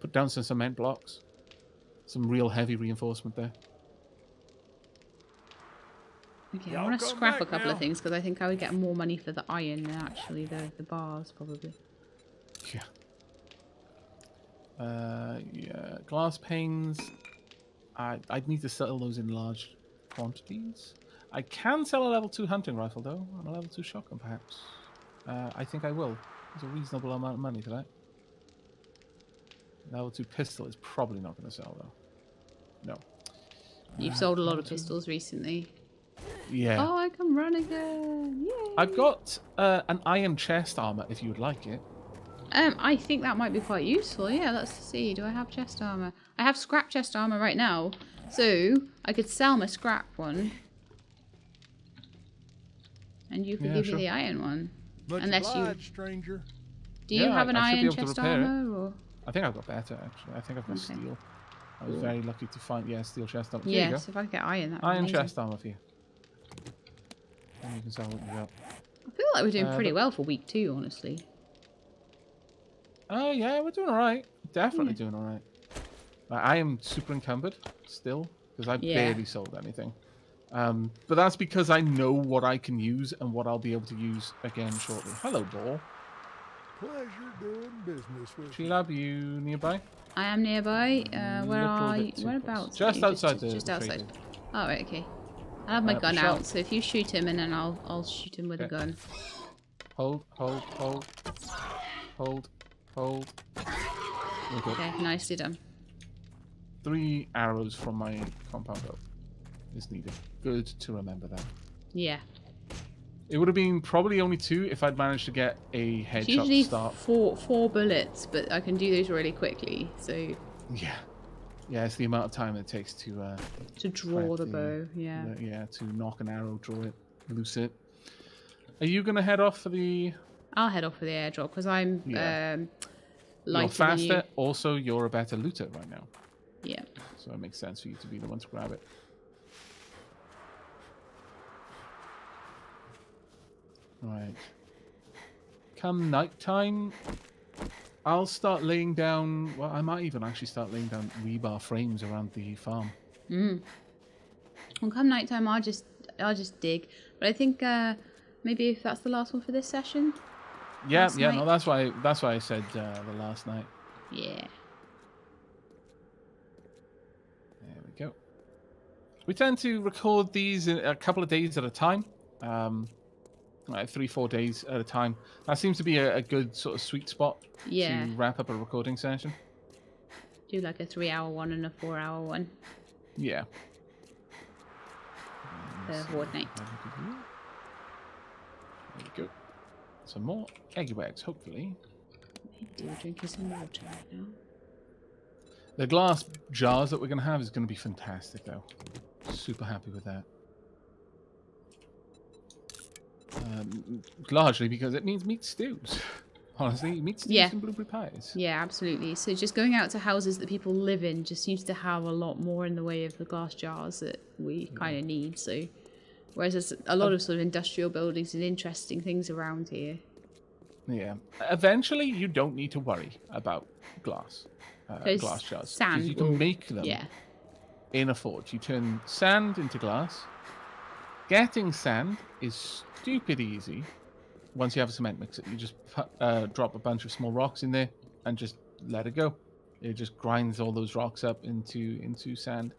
put down some cement blocks. Some real heavy reinforcement there. Okay, I want to scrap a couple of things because I think I would get more money for the iron than actually the bars, probably. Yeah. Yeah. Glass panes. I'd need to sell those in large quantities. I can sell a level 2 hunting rifle, though, and a level 2 shotgun, perhaps. I think I will. There's a reasonable amount of money for that. Level 2 pistol is probably not going to sell, though. No. You've sold a lot of pistols recently. Yeah. Oh, I can run again! Yay! I've got an iron chest armor, if you would like it. I think that might be quite useful. Yeah, let's see. Do I have chest armor? I have scrap chest armor right now, so I could sell my scrap one, and you could give me the iron one. Much Unless obliged, stranger. Do you have an I should be iron able to chest repair it. armor? Or? I think I've got better, actually. I think I've got Okay. steel. I was very lucky to find, steel chest armor. Here you Yes, go. if I could get iron, that would be Iron amazing. chest armor for you. And you can sell what you got. I feel like we're doing pretty well for week 2, honestly. Oh, yeah, we're doing alright. Definitely doing alright. I am super encumbered still, because I barely sold anything. But that's because I know what I can use and what I'll be able to use again shortly. Hello, Ball. Pleasure doing business with you. Sheila, are you nearby? I am nearby. Where Little are you? bit too Whereabouts? close. Just are you? outside the Just outside. trading. Oh, right, okay. I have my gun shot. out, so if you shoot him, and then I'll shoot him with a gun. Hold. Okay, nicely done. 3 arrows from my compound bow is needed. Good to remember that. Yeah. It would have been probably only 2 if I'd managed to get a It's headshot usually to start. four bullets, but I can do those really quickly. So Yeah, it's the amount of time it takes to draw crack the bow. Yeah. to knock an arrow, draw it, loose it. Are you gonna head off for the? I'll head off for the airdrop because I'm You're lighter faster. than you. Also, you're a better looter right now, Yeah. so it makes sense for you to be the one to grab it. Right. Come nighttime, I'll start laying down. Well, I might even actually start laying down rebar frames around the farm. Well, come nighttime, I'll just dig. But I think maybe if that's the last one for this session. Yeah, Last yeah. night? No, that's why I said the last night. Yeah. There we go. We tend to record these in a couple of days at a time. Like 3-4 days at a time. That seems to be a good sort of sweet spot Yeah. to wrap up a recording session. Do like a 3-hour one and a 4-hour one. Yeah. The Horde Night. There we go. Some more eggy wags, hopefully. Maybe we're drinking some water right now. The glass jars that we're going to have is going to be fantastic, though. Super happy with that. Largely because it means meat stews. Honestly, meat stews and blueberry pies. Yeah, absolutely. So just going out to houses that people live in just seems to have a lot more in the way of the glass jars that we kind of need. So, whereas there's a lot of sort of industrial buildings and interesting things around here. Yeah. Eventually, you don't need to worry about glass jars. Sand. You can make them Yeah. in a forge. You turn sand into glass. Getting sand is stupid easy. Once you have a cement mixer, you just drop a bunch of small rocks in there and just let it go. It just grinds all those rocks up into sand.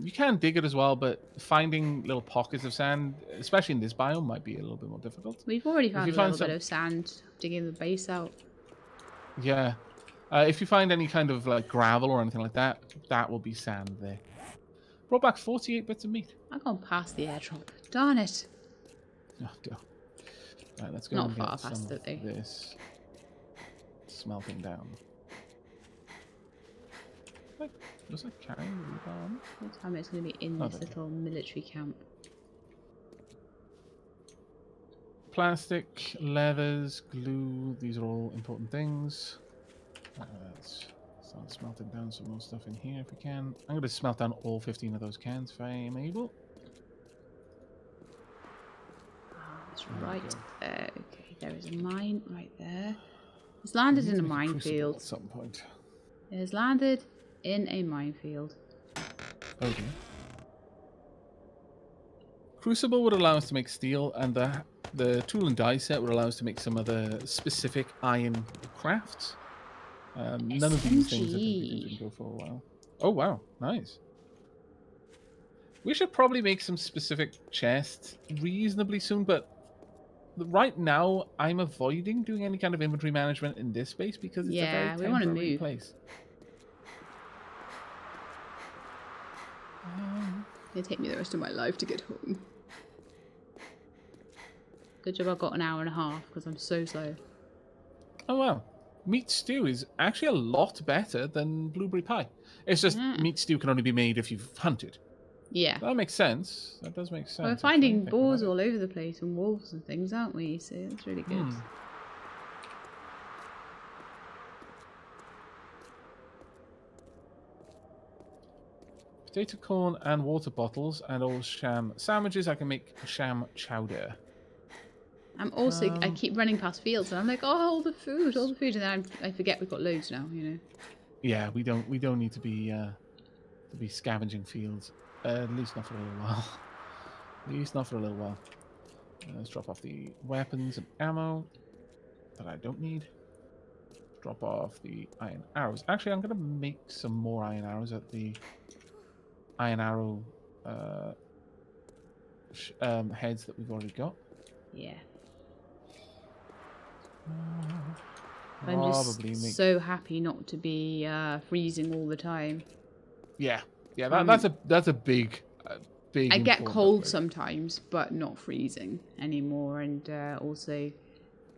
You can dig it as well, but finding little pockets of sand, especially in this biome, might be a little bit more difficult. We've already If found you a find little some, bit of sand digging the base out. yeah, if you find any kind of like gravel or anything like that, that will be sand there. Brought back 48 bits of meat. I've gone past the airdrop. Darn it. Oh, dear. Right, let's go Not and far get some past of it, though. this smelting down. Was I carrying the bomb? What time it's going to be in Oh, this there you little military camp? Plastic, leathers, glue, these are all important things. Let's start smelting down some more stuff in here if we can. I'm going to smelt down all 15 of those cans if I am able. It's There we right go. there. Okay, there is a mine right there. It's landed We in need a to make crucible minefield. at some point. It has landed in a minefield. Oh dear. Crucible would allow us to make steel, and the tool and die set would allow us to make some other specific iron crafts. None of these things I think we can go for a while. Oh wow, nice. We should probably make some specific chests reasonably soon, but right now I'm avoiding doing any kind of inventory management in this space because it's a very Yeah, we want to temporary move. place. It'll take me the rest of my life to get home. Good job I got an hour and a half because I'm so slow. Oh wow. Meat stew is actually a lot better than blueberry pie. It's just meat stew can only be made if you've hunted. Yeah. That makes sense. That does make sense. We're actually, finding thinking boars about it. all over the place and wolves and things, aren't we? So that's really good. Potato corn and water bottles and all sham sandwiches. I can make sham chowder. I'm also, I keep running past fields and I'm like, oh, all the food. And then I forget we've got loads now, you know. Yeah, we don't need to be scavenging fields. At least not for a little while. At least not for a little while. Let's drop off the weapons and ammo that I don't need. Drop off the iron arrows. Actually, I'm going to make some more iron arrows at the iron arrow heads that we've already got. Yeah. Probably I'm just make... so happy not to be freezing all the time. Yeah, that's a big. I get important cold upgrade. sometimes, but not freezing anymore. And also,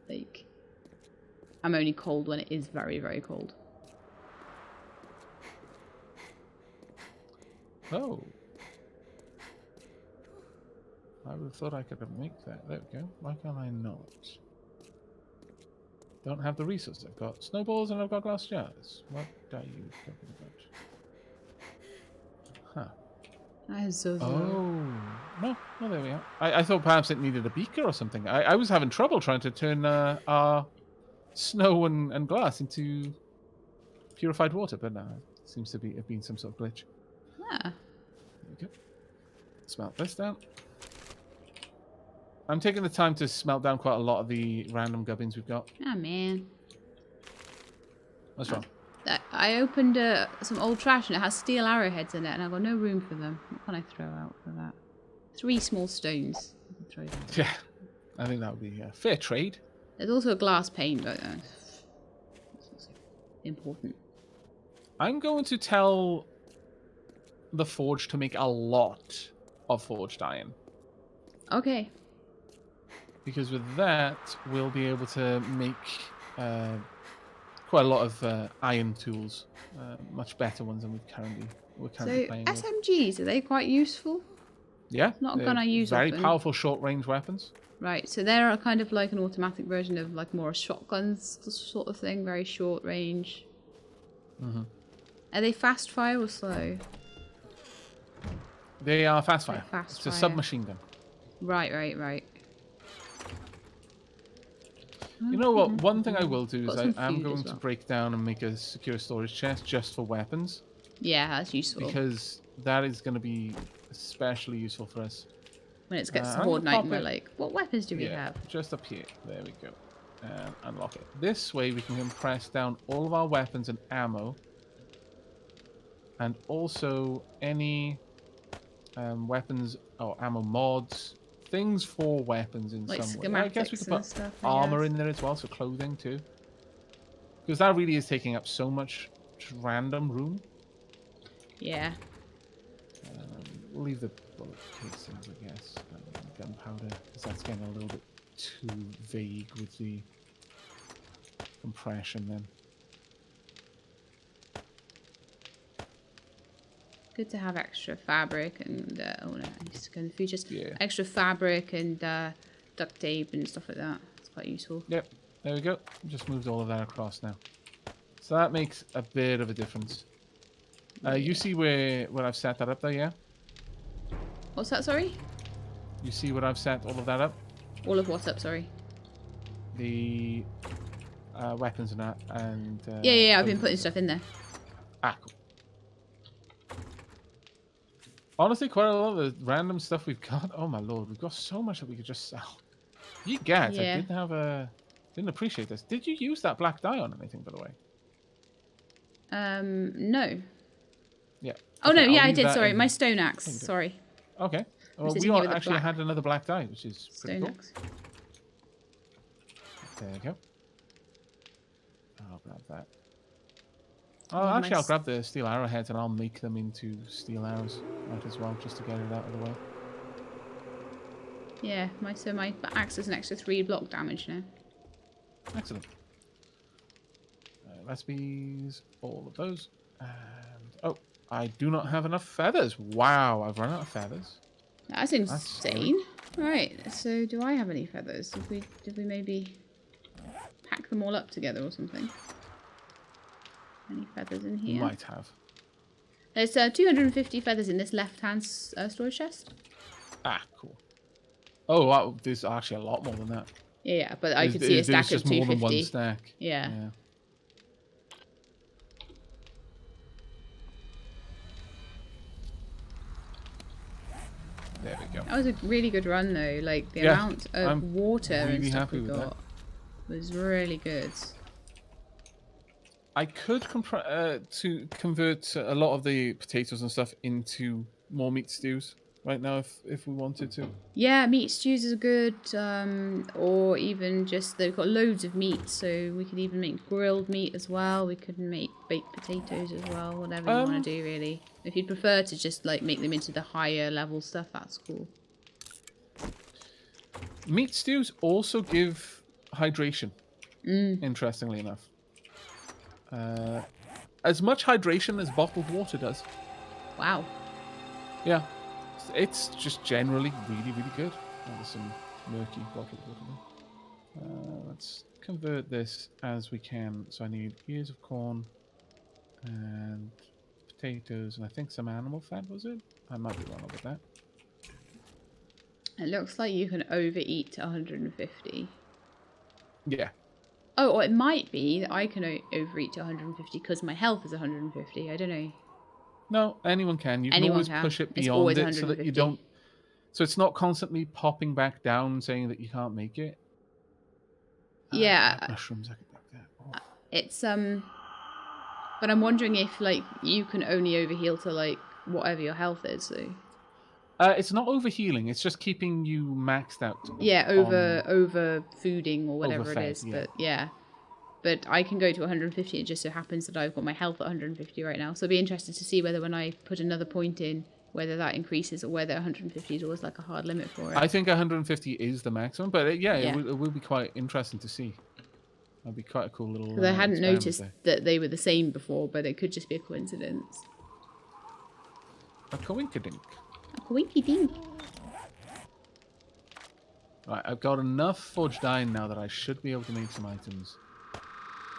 like, I'm only cold when it is very, very cold. Oh. I would have thought I could make that. There we go. Why can't I not? Don't have the resources. I've got snowballs and I've got glass jars. What are you talking about? Huh. I'm so sorry. Oh. No, there we are. I thought perhaps it needed a beaker or something. I was having trouble trying to turn our snow and glass into purified water, but no, it seems to have been some sort of glitch. Yeah. There we go. Smelt this down. I'm taking the time to smelt down quite a lot of the random gubbins we've got. Oh, man. What's wrong? I opened some old trash and it has steel arrowheads in it and I've got no room for them. What can I throw out for that? 3 small stones. I can throw them. Yeah, I think that would be a fair trade. There's also a glass pane, but that's also important. I'm going to tell the forge to make a lot of forged iron. Okay. Because with that, we'll be able to make quite a lot of iron tools. Much better ones than we're currently So playing with. SMGs, are they quite useful? Yeah, Not a they're gun I use very often. powerful short-range weapons. Right, so they're a kind of like an automatic version of like more a shotgun sort of thing, very short range. Mm-hmm. Are they fast fire or slow? They are fast fire. They're fast It's a fire. submachine gun. Right. You know what? One thing I will do is Got some I'm food going as to well. break down and make a secure storage chest just for weapons. Yeah, that's useful. Because that is going to be especially useful for us. When it gets to I'm Horde gonna Night and pop we're it- like, what weapons do we have? Just up here. There we go. and unlock it. This way we can compress down all of our weapons and ammo, and also any weapons or ammo mods, things for weapons in Like some way. I guess we could schematics and put stuff. I armor guess. in there as well, so clothing too. Because that really is taking up so much random room. Yeah. We'll leave the bullet casings, I guess, and gunpowder, because that's getting a little bit too vague with the compression then. Good to have extra fabric and oh no, I need to go in the future. Yeah. Extra fabric and duct tape and stuff like that. It's quite useful. Yep, there we go. Just moved all of that across now. So that makes a bit of a difference. You see where I've set that up there, yeah? What's that? Sorry. You see where I've set all of that up? All of what's up? Sorry. The weapons and that, and Yeah. I've been putting stuff in there. Ah, cool. Honestly, quite a lot of the random stuff we've got. Oh my lord, we've got so much that we could just sell. You get. Yeah. I didn't appreciate this. Did you use that black dye on anything, by the way? No. Yeah. Oh Okay, no, yeah, I'll I leave did. that Sorry, in- my stone axe. Thank you. Sorry. Okay. Well, sitting we here all with a actually black had another black dye, which is pretty Stone cool. axe. There you go. I'll grab that. Oh, Yeah, actually, my I'll grab the steel arrowheads and I'll make them into steel arrows out as well, just to get it out of the way. Yeah, my axe is an extra 3 block damage now. Excellent. Recipes, all of those. And, oh, I do not have enough feathers. Wow, I've run out of feathers. That's insane. Right, so do I have any feathers? Did we maybe pack them all up together or something? Any feathers in here? Might have. There's 250 feathers in this left-hand storage chest. Ah, cool. Oh, wow, there's actually a lot more than that. Yeah, but I could see a stack of just more than 250. one stack. Yeah. There we go. That was a really good run though. Like the Yeah, amount of I'm water and really stuff happy we with that. got was really good. I could to convert a lot of the potatoes and stuff into more meat stews right now if we wanted to. Yeah, meat stews is good. Or even just they've got loads of meat, so we could even make grilled meat as well. We could make baked potatoes as well. Whatever you want to do, really. If you'd prefer to just like make them into the higher level stuff, that's cool. Meat stews also give hydration. Interestingly enough, as much hydration as bottled water does. Wow. Yeah, it's just generally really, really good. Oh, there's some murky bottled water there. Let's convert this as we can. So I need ears of corn and potatoes, and I think some animal fat, was it? I might be wrong about that. It looks like you can overeat to 150. Yeah. Oh, or it might be that I can overeat to 150 because my health is 150. I don't know. No, anyone can. You can Anyone always can. push it It's always beyond it so that you 150. don't. So it's not constantly popping back down saying that you can't make it. Yeah. Mushrooms, I could make that. Oh. It's but I'm wondering if like you can only overheal to like whatever your health is. So It's not overhealing. It's just keeping you maxed out. yeah, over fooding or whatever Overfed, it is. yeah. But yeah, but I can go to 150. It just so happens that I've got my health at 150 right now. So I'll be interested to see whether when I put another point in, whether that increases or whether 150 is always like a hard limit for it. I think 150 is the maximum, but Yeah. it will be quite interesting to see. That'd be quite a cool little. Because I hadn't experiment noticed there. that they were the same before, but it could just be a coincidence. A coinkydink. A coinky dink. Right, I've got enough forged iron now that I should be able to make some items.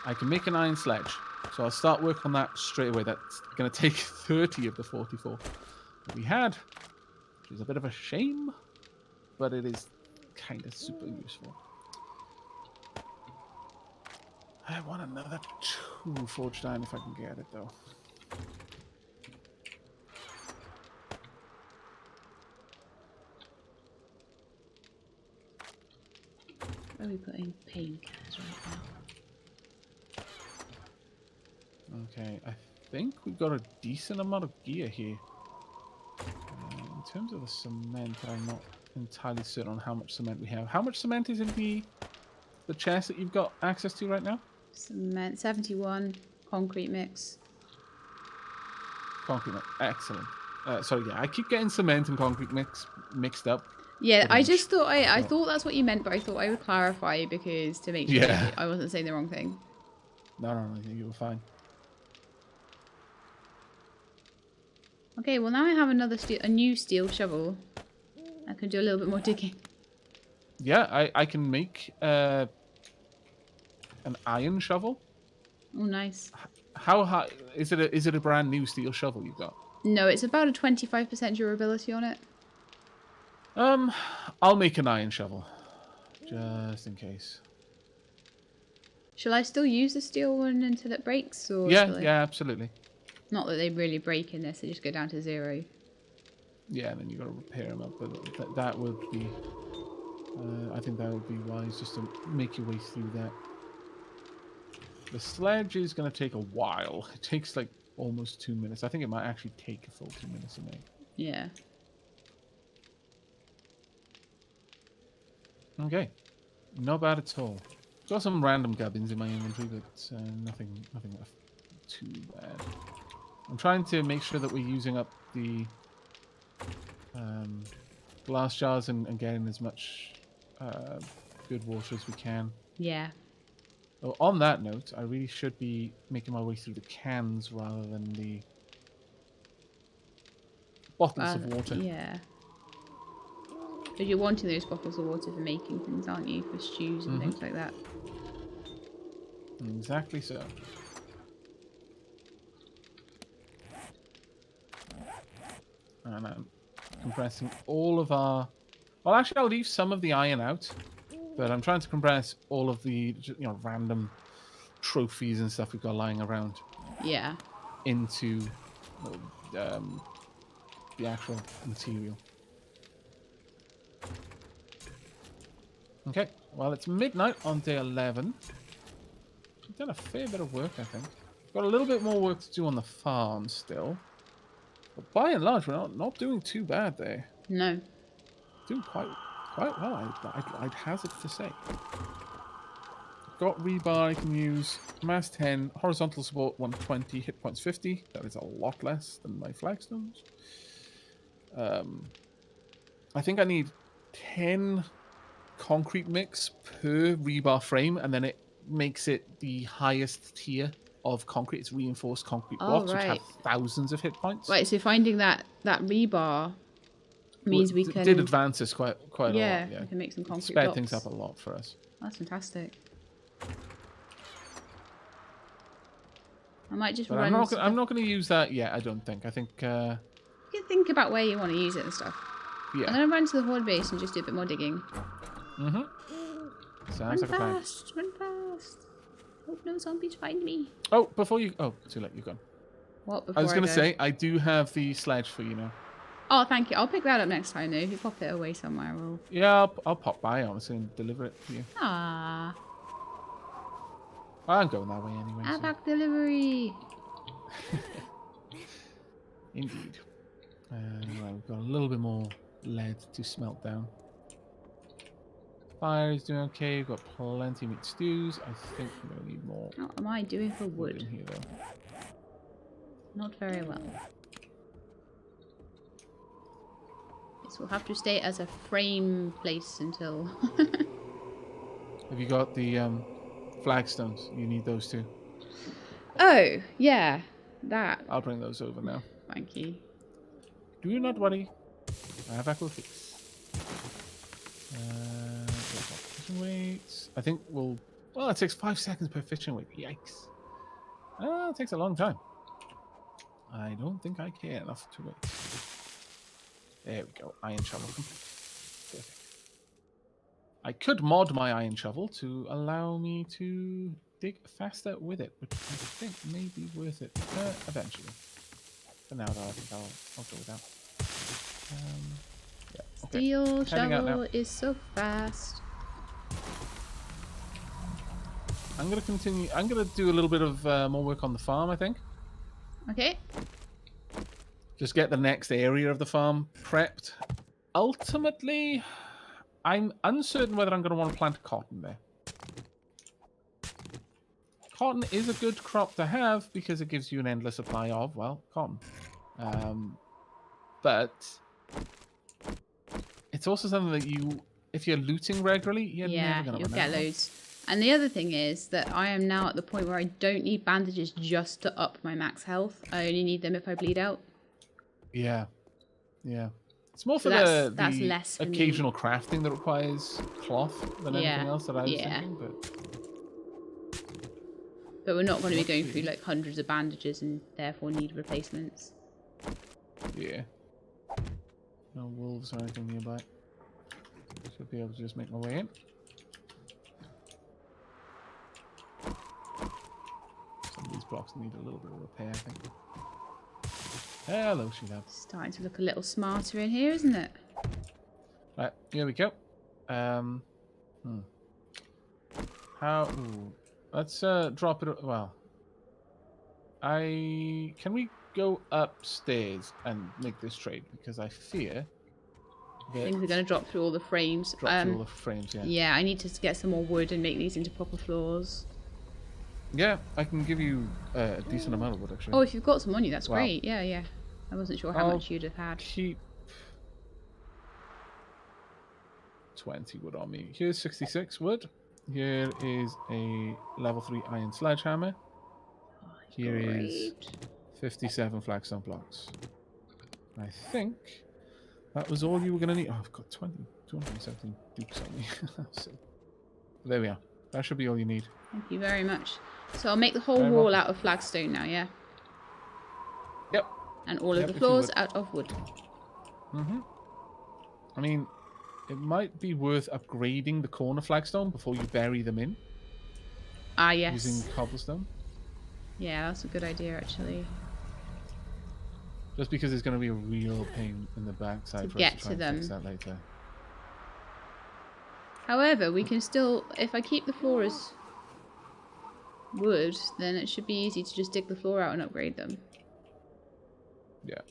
I can make an iron sledge, so I'll start work on that straight away. That's going to take 30 of the 44 that we had, which is a bit of a shame, but it is kind of super useful. I want another 2 forged iron if I can get it, though. Where are we putting painkillers right now? Okay, I think we've got a decent amount of gear here. In terms of the cement, I'm not entirely certain on how much cement we have. How much cement is in the chest that you've got access to right now? Cement 71, concrete mix. Concrete mix. Excellent. Sorry, yeah, I keep getting cement and concrete mixed up. Yeah, I Ba-dum-sh. just thought I So- thought that's what you meant, but I thought I would clarify because to make sure Yeah. I wasn't saying the wrong thing. No, you were fine. Okay, well now I have a new steel shovel. I can do a little bit more digging. Yeah, I can make an iron shovel. Oh, nice. How high is it? Is it a brand new steel shovel you've got? No, it's about a 25% durability on it. I'll make an iron shovel, just in case. Shall I still use the steel one until it breaks? Or Yeah, shall I... yeah, absolutely. Not that they really break in this, they just go down to 0. Yeah, and then you got to repair them up, but that would be. I think that would be wise, just to make your way through that. The sledge is going to take a while. It takes like almost 2 minutes. I think it might actually take a full 2 minutes to make. Yeah. Okay, not bad at all. Got some random gubbins in my inventory, but nothing too bad. I'm trying to make sure that we're using up the glass jars and getting as much good water as we can. Yeah. Oh, on that note, I really should be making my way through the cans rather than the bottles of water. Yeah. But you're wanting those bottles of water for making things, aren't you? For stews and things like that. Exactly so. And I'm compressing all of our... Well, actually, I'll leave some of the iron out. But I'm trying to compress all of the, trophies and stuff we've got lying around Yeah. into the actual material. Okay, well, it's midnight on day 11. We've done a fair bit of work, I think. Got a little bit more work to do on the farm still. But by and large, we're not doing too bad there. No. Doing quite well, I'd hazard to say. Got rebar I can use. Mass 10, horizontal support 120, hit points 50. That is a lot less than my flagstones. I think I need 10 concrete mix per rebar frame, and then it makes it the highest tier of concrete. It's reinforced concrete blocks, which have thousands of hit points. Right, so finding that rebar means we can... Did advance us quite a lot. Yeah, we can make some concrete sped blocks. things up a lot for us. That's fantastic. I might just But run... I'm not going to use that yet, I don't think. I think... You can think about where you want to use it and stuff. Yeah. I'm going to run to the horde base and just do a bit more digging. Mm-hmm. Sounds like a plan. Run fast. Hope no zombies find me. Oh, before you... Oh, too late, you're gone. What, I was going to go? say, I do have the sledge for you now. Oh, thank you. I'll pick that up next time, though. If you pop it away somewhere, we'll... Yeah, I'll pop by, honestly, and deliver it to you. Ah. I'm going that way anyway. So. Aavak delivery. Indeed. Right, we've got a little bit more lead to smelt down. Fire is doing okay. We've got plenty of meat stews. I think we're going to need more. How am I doing for wood? In here, though. Not very well. This will have to stay as a frame place until... Have you got the flagstones? You need those too. Oh, yeah. That. I'll bring those over now. Thank you. Do not worry. Aavak will fix. Fishing weights. I think we'll... Well, it takes 5 seconds per fishing weight. Yikes. It takes a long time. I don't think I care enough to wait. There we go. Iron shovel complete. Perfect. I could mod my iron shovel to allow me to dig faster with it, which I think may be worth it eventually. For now, though, I think I'll go with that. Yeah, okay. Steel Heading out shovel now. is so fast. I'm gonna continue. I'm gonna do a little bit of more work on the farm. I think. Okay. Just get the next area of the farm prepped. Ultimately, I'm uncertain whether I'm going to want to plant cotton there. Cotton is a good crop to have because it gives you an endless supply of, well, cotton. But it's also something that you, if you're looting regularly, you're never going to you'll run get out of. loads. And the other thing is that I am now at the point where I don't need bandages just to up my max health. I only need them if I bleed out. Yeah. Yeah. It's more So for that's the less for occasional crafting that requires cloth than anything else that I was thinking. But we're not going to be going through like hundreds of bandages and therefore need replacements. Yeah. No wolves or anything nearby. Should be able to just make my way in. Some of these blocks need a little bit of repair, I think. Hello, she loves. Starting to look a little smarter in here, isn't it? Right, here we go. How? Ooh, let's drop it. Well, can we go upstairs and make this trade? Because I fear that Things are going to drop through all the frames. Drop through all the frames. Yeah. Yeah, I need to get some more wood and make these into proper floors. Yeah, I can give you a decent amount of wood actually. Oh, if you've got some on you, that's Wow. great. Yeah, yeah. I wasn't sure how much you'd have had. Keep 20 wood on me. Here's 66 wood. Here is a level 3 iron sledgehammer. Here is 57 flagstone blocks. I think that was all you were going to need. Oh, I've got 217 dukes on me. So, there we are. That should be all you need. Thank you very much. So I'll make the whole wall out of flagstone now, yeah? Yep. And all of the floors out of wood. Mm-hmm. I mean, it might be worth upgrading the corner flagstone before you bury them in. Ah, yes. Using cobblestone. Yeah, that's a good idea, actually. Just because it's going to be a real pain in the backside for us to try and fix that later. However, we can still, if I keep the floor as wood, then it should be easy to just dig the floor out and upgrade them. Yeah.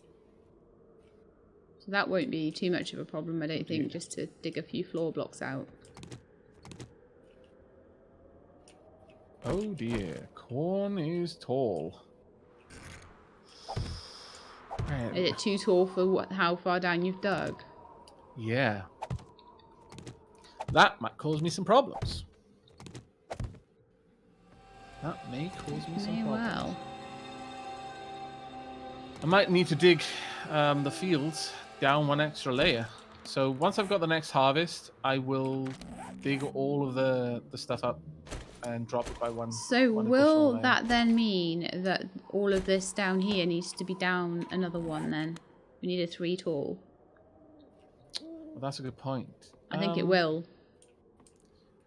So that won't be too much of a problem, I don't think, just to dig a few floor blocks out. Oh dear, corn is tall. Is it too tall for how far down you've dug? Yeah. That might cause me some problems. That may cause me some problems. Well. I might need to dig the fields down one extra layer. So once I've got the next harvest, I will dig all of the stuff up and drop it by one. So will that then mean that all of this down here needs to be down another one then? We need a 3 tall. Well, that's a good point. I think it will.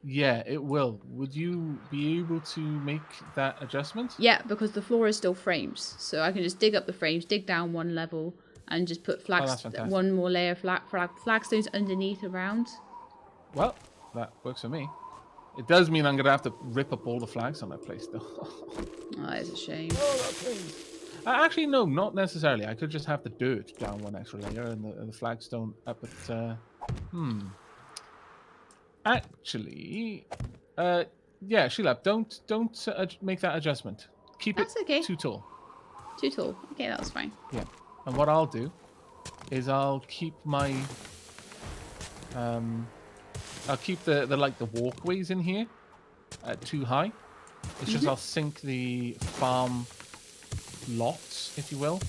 Yeah, it will. Would you be able to make that adjustment? Yeah, because the floor is still frames. So I can just dig up the frames, dig down one level, and just put one more layer of flagstones underneath around. Well, that works for me. It does mean I'm going to have to rip up all the flags on that place, though. Oh, that is a shame. Actually, no, not necessarily. I could just have the dirt down one extra layer and the flagstone up at... Actually, yeah, Sheila, don't make that adjustment. Keep it too tall. Too tall. Okay, that's fine. Yeah, and what I'll do is I'll keep my I'll keep the walkways in here at too high. It's just I'll sink the farm lots, if you will,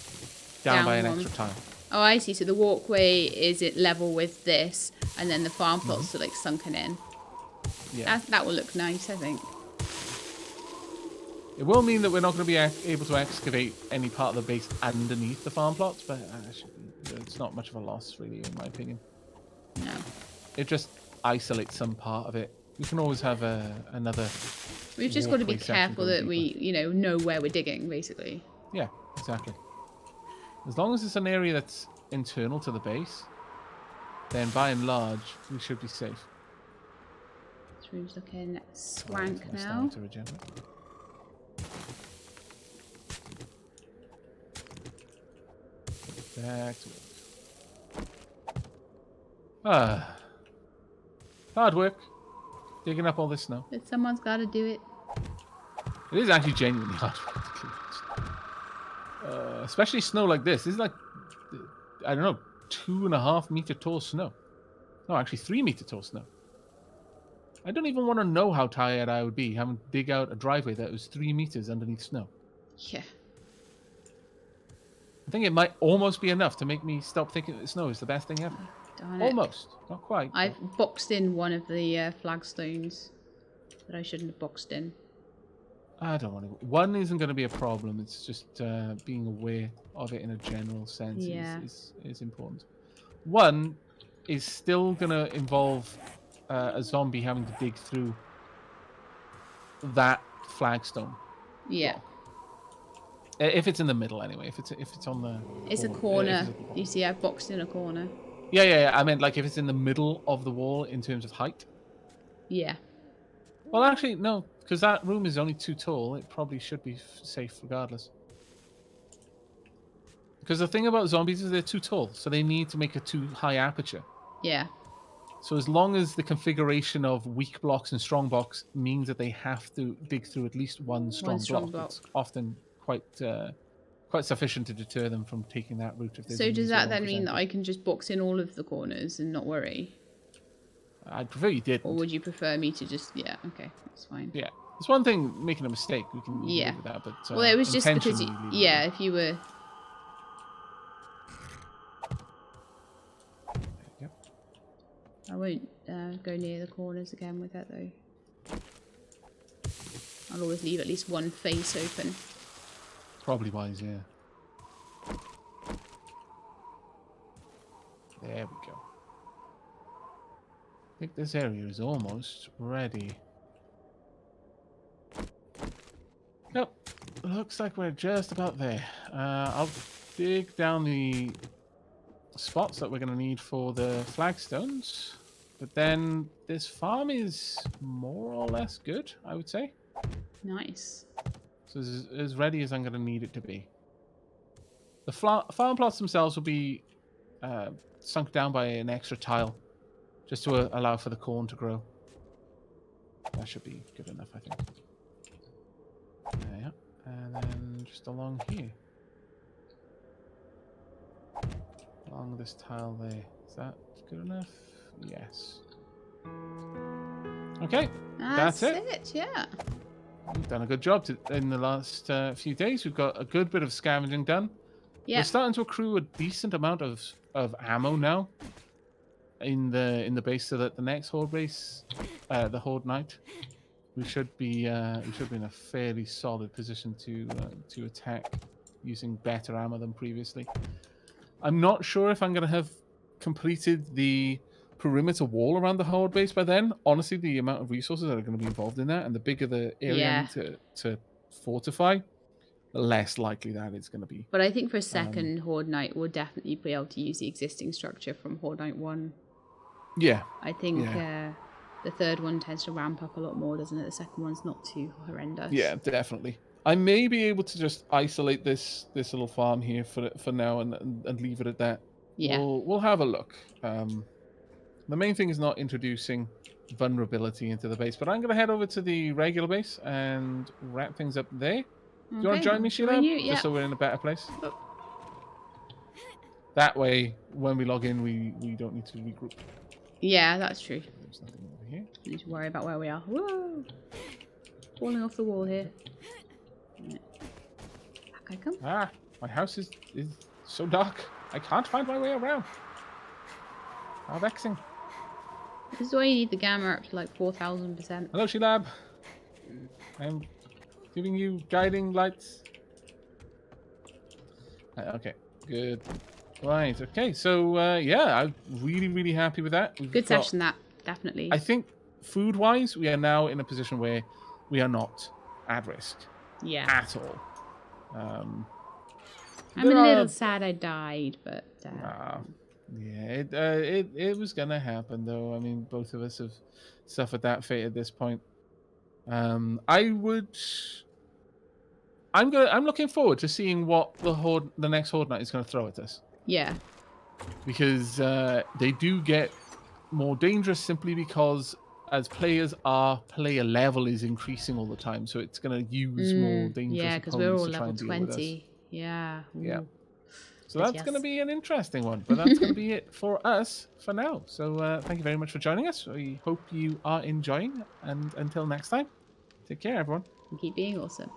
down by an extra time. Oh, I see. So the walkway is at level with this, and then the farm plots are like sunken in. Yeah, that will look nice, I think. It will mean that we're not going to be able to excavate any part of the base underneath the farm plots, but it's not much of a loss, really, in my opinion. No. It just isolates some part of it. We can always have another. We've just got to be careful that we, know where we're digging, basically. Yeah, exactly. As long as it's an area that's internal to the base, then by and large, we should be safe. This room's looking Right, swank my now. stomach to regenerate. Back to work. Ah, hard work. Digging up all this snow. But someone's got to do it. It is actually genuinely hard work to clean snow. Especially snow like this. This is like, I don't know, 2.5 meter tall snow. No, actually 3 meter tall snow. I don't even want to know how tired I would be having to dig out a driveway that was 3 meters underneath snow. Yeah. I think it might almost be enough to make me stop thinking that snow is the best thing ever. Darn it. Almost. Not quite. I've boxed in one of the flagstones that I shouldn't have boxed in. I don't want to. One isn't going to be a problem. It's just being aware of it in a general sense is important. One is still going to involve a zombie having to dig through that flagstone. Yeah. block. If it's in the middle, anyway. If it's on the... It's a corner. You see, I've boxed in a corner. Yeah. I meant, like, if it's in the middle of the wall in terms of height. Yeah. Well, actually, no. Because that room is only too tall. It probably should be safe regardless. Because the thing about zombies is they're too tall. So they need to make a too high aperture. Yeah. So as long as the configuration of weak blocks and strong blocks means that they have to dig through at least one strong block, it's often quite sufficient to deter them from taking that route. So does that then mean that I can just box in all of the corners and not worry? I'd prefer you did. Or would you prefer me to just... Yeah, okay, that's fine. Yeah. It's one thing making a mistake. We can live with that, but well, it was just because... Yeah, if you were... Yep. I won't go near the corners again with that, though. I'll always leave at least one face open. Probably wise, yeah. There we go. I think this area is almost ready. Yep. Looks like we're just about there. I'll dig down the spots that we're going to need for the flagstones. But then this farm is more or less good, I would say. Nice. So as ready as I'm going to need it to be. The farm plots themselves will be sunk down by an extra tile, just to allow for the corn to grow. That should be good enough, I think. Yeah, and then just along here. Along this tile there. Is that good enough? Yes. Okay, that's it. Yeah. We've done a good job in the last few days. We've got a good bit of scavenging done. Yeah. We're starting to accrue a decent amount of ammo now in the base, so that the next horde base, the horde night, we should be in a fairly solid position to attack using better ammo than previously. I'm not sure if I'm going to have completed the perimeter wall around the horde base by then. Honestly, the amount of resources that are going to be involved in that, and the bigger the area I need to fortify, the less likely that it's going to be. But I think for a second Horde Night, we'll definitely be able to use the existing structure from Horde Night 1. Yeah. I think the third one tends to ramp up a lot more, doesn't it? The second one's not too horrendous. Yeah, definitely. I may be able to just isolate this little farm here for now and leave it at that. Yeah. We'll have a look. The main thing is not introducing vulnerability into the base, but I'm going to head over to the regular base and wrap things up there. Do you want to join me, Sheila? Yeah. Just so we're in a better place. Oh. That way, when we log in, we don't need to regroup. Yeah, that's true. There's nothing over here. We need to worry about where we are. Whoa! Falling off the wall here. Right. Back I come. Ah, my house is so dark. I can't find my way around. How vexing. This is why you need the gamma up to like 4,000%. Hello, Shilab. I'm giving you guiding lights. Okay, good. Right, okay, so yeah, I'm really happy with that. Good session, that, definitely. I think food-wise, we are now in a position where we are not at risk. Yeah. At all. I'm a little sad I died, but... yeah, it was gonna happen, though. I mean, both of us have suffered that fate at this point. I would. I'm looking forward to seeing what the next Horde Knight is going to throw at us, Yeah. because they do get more dangerous simply because as players, our player level is increasing all the time, so it's going to use more dangerous Yeah, because we're all opponents to try level and deal with us. 20. Yeah. Yeah. Ooh. So But that's going to yes. be an interesting one, but that's going to be it for us for now. So thank you very much for joining us. We hope you are enjoying, and until next time, take care, everyone. And keep being awesome.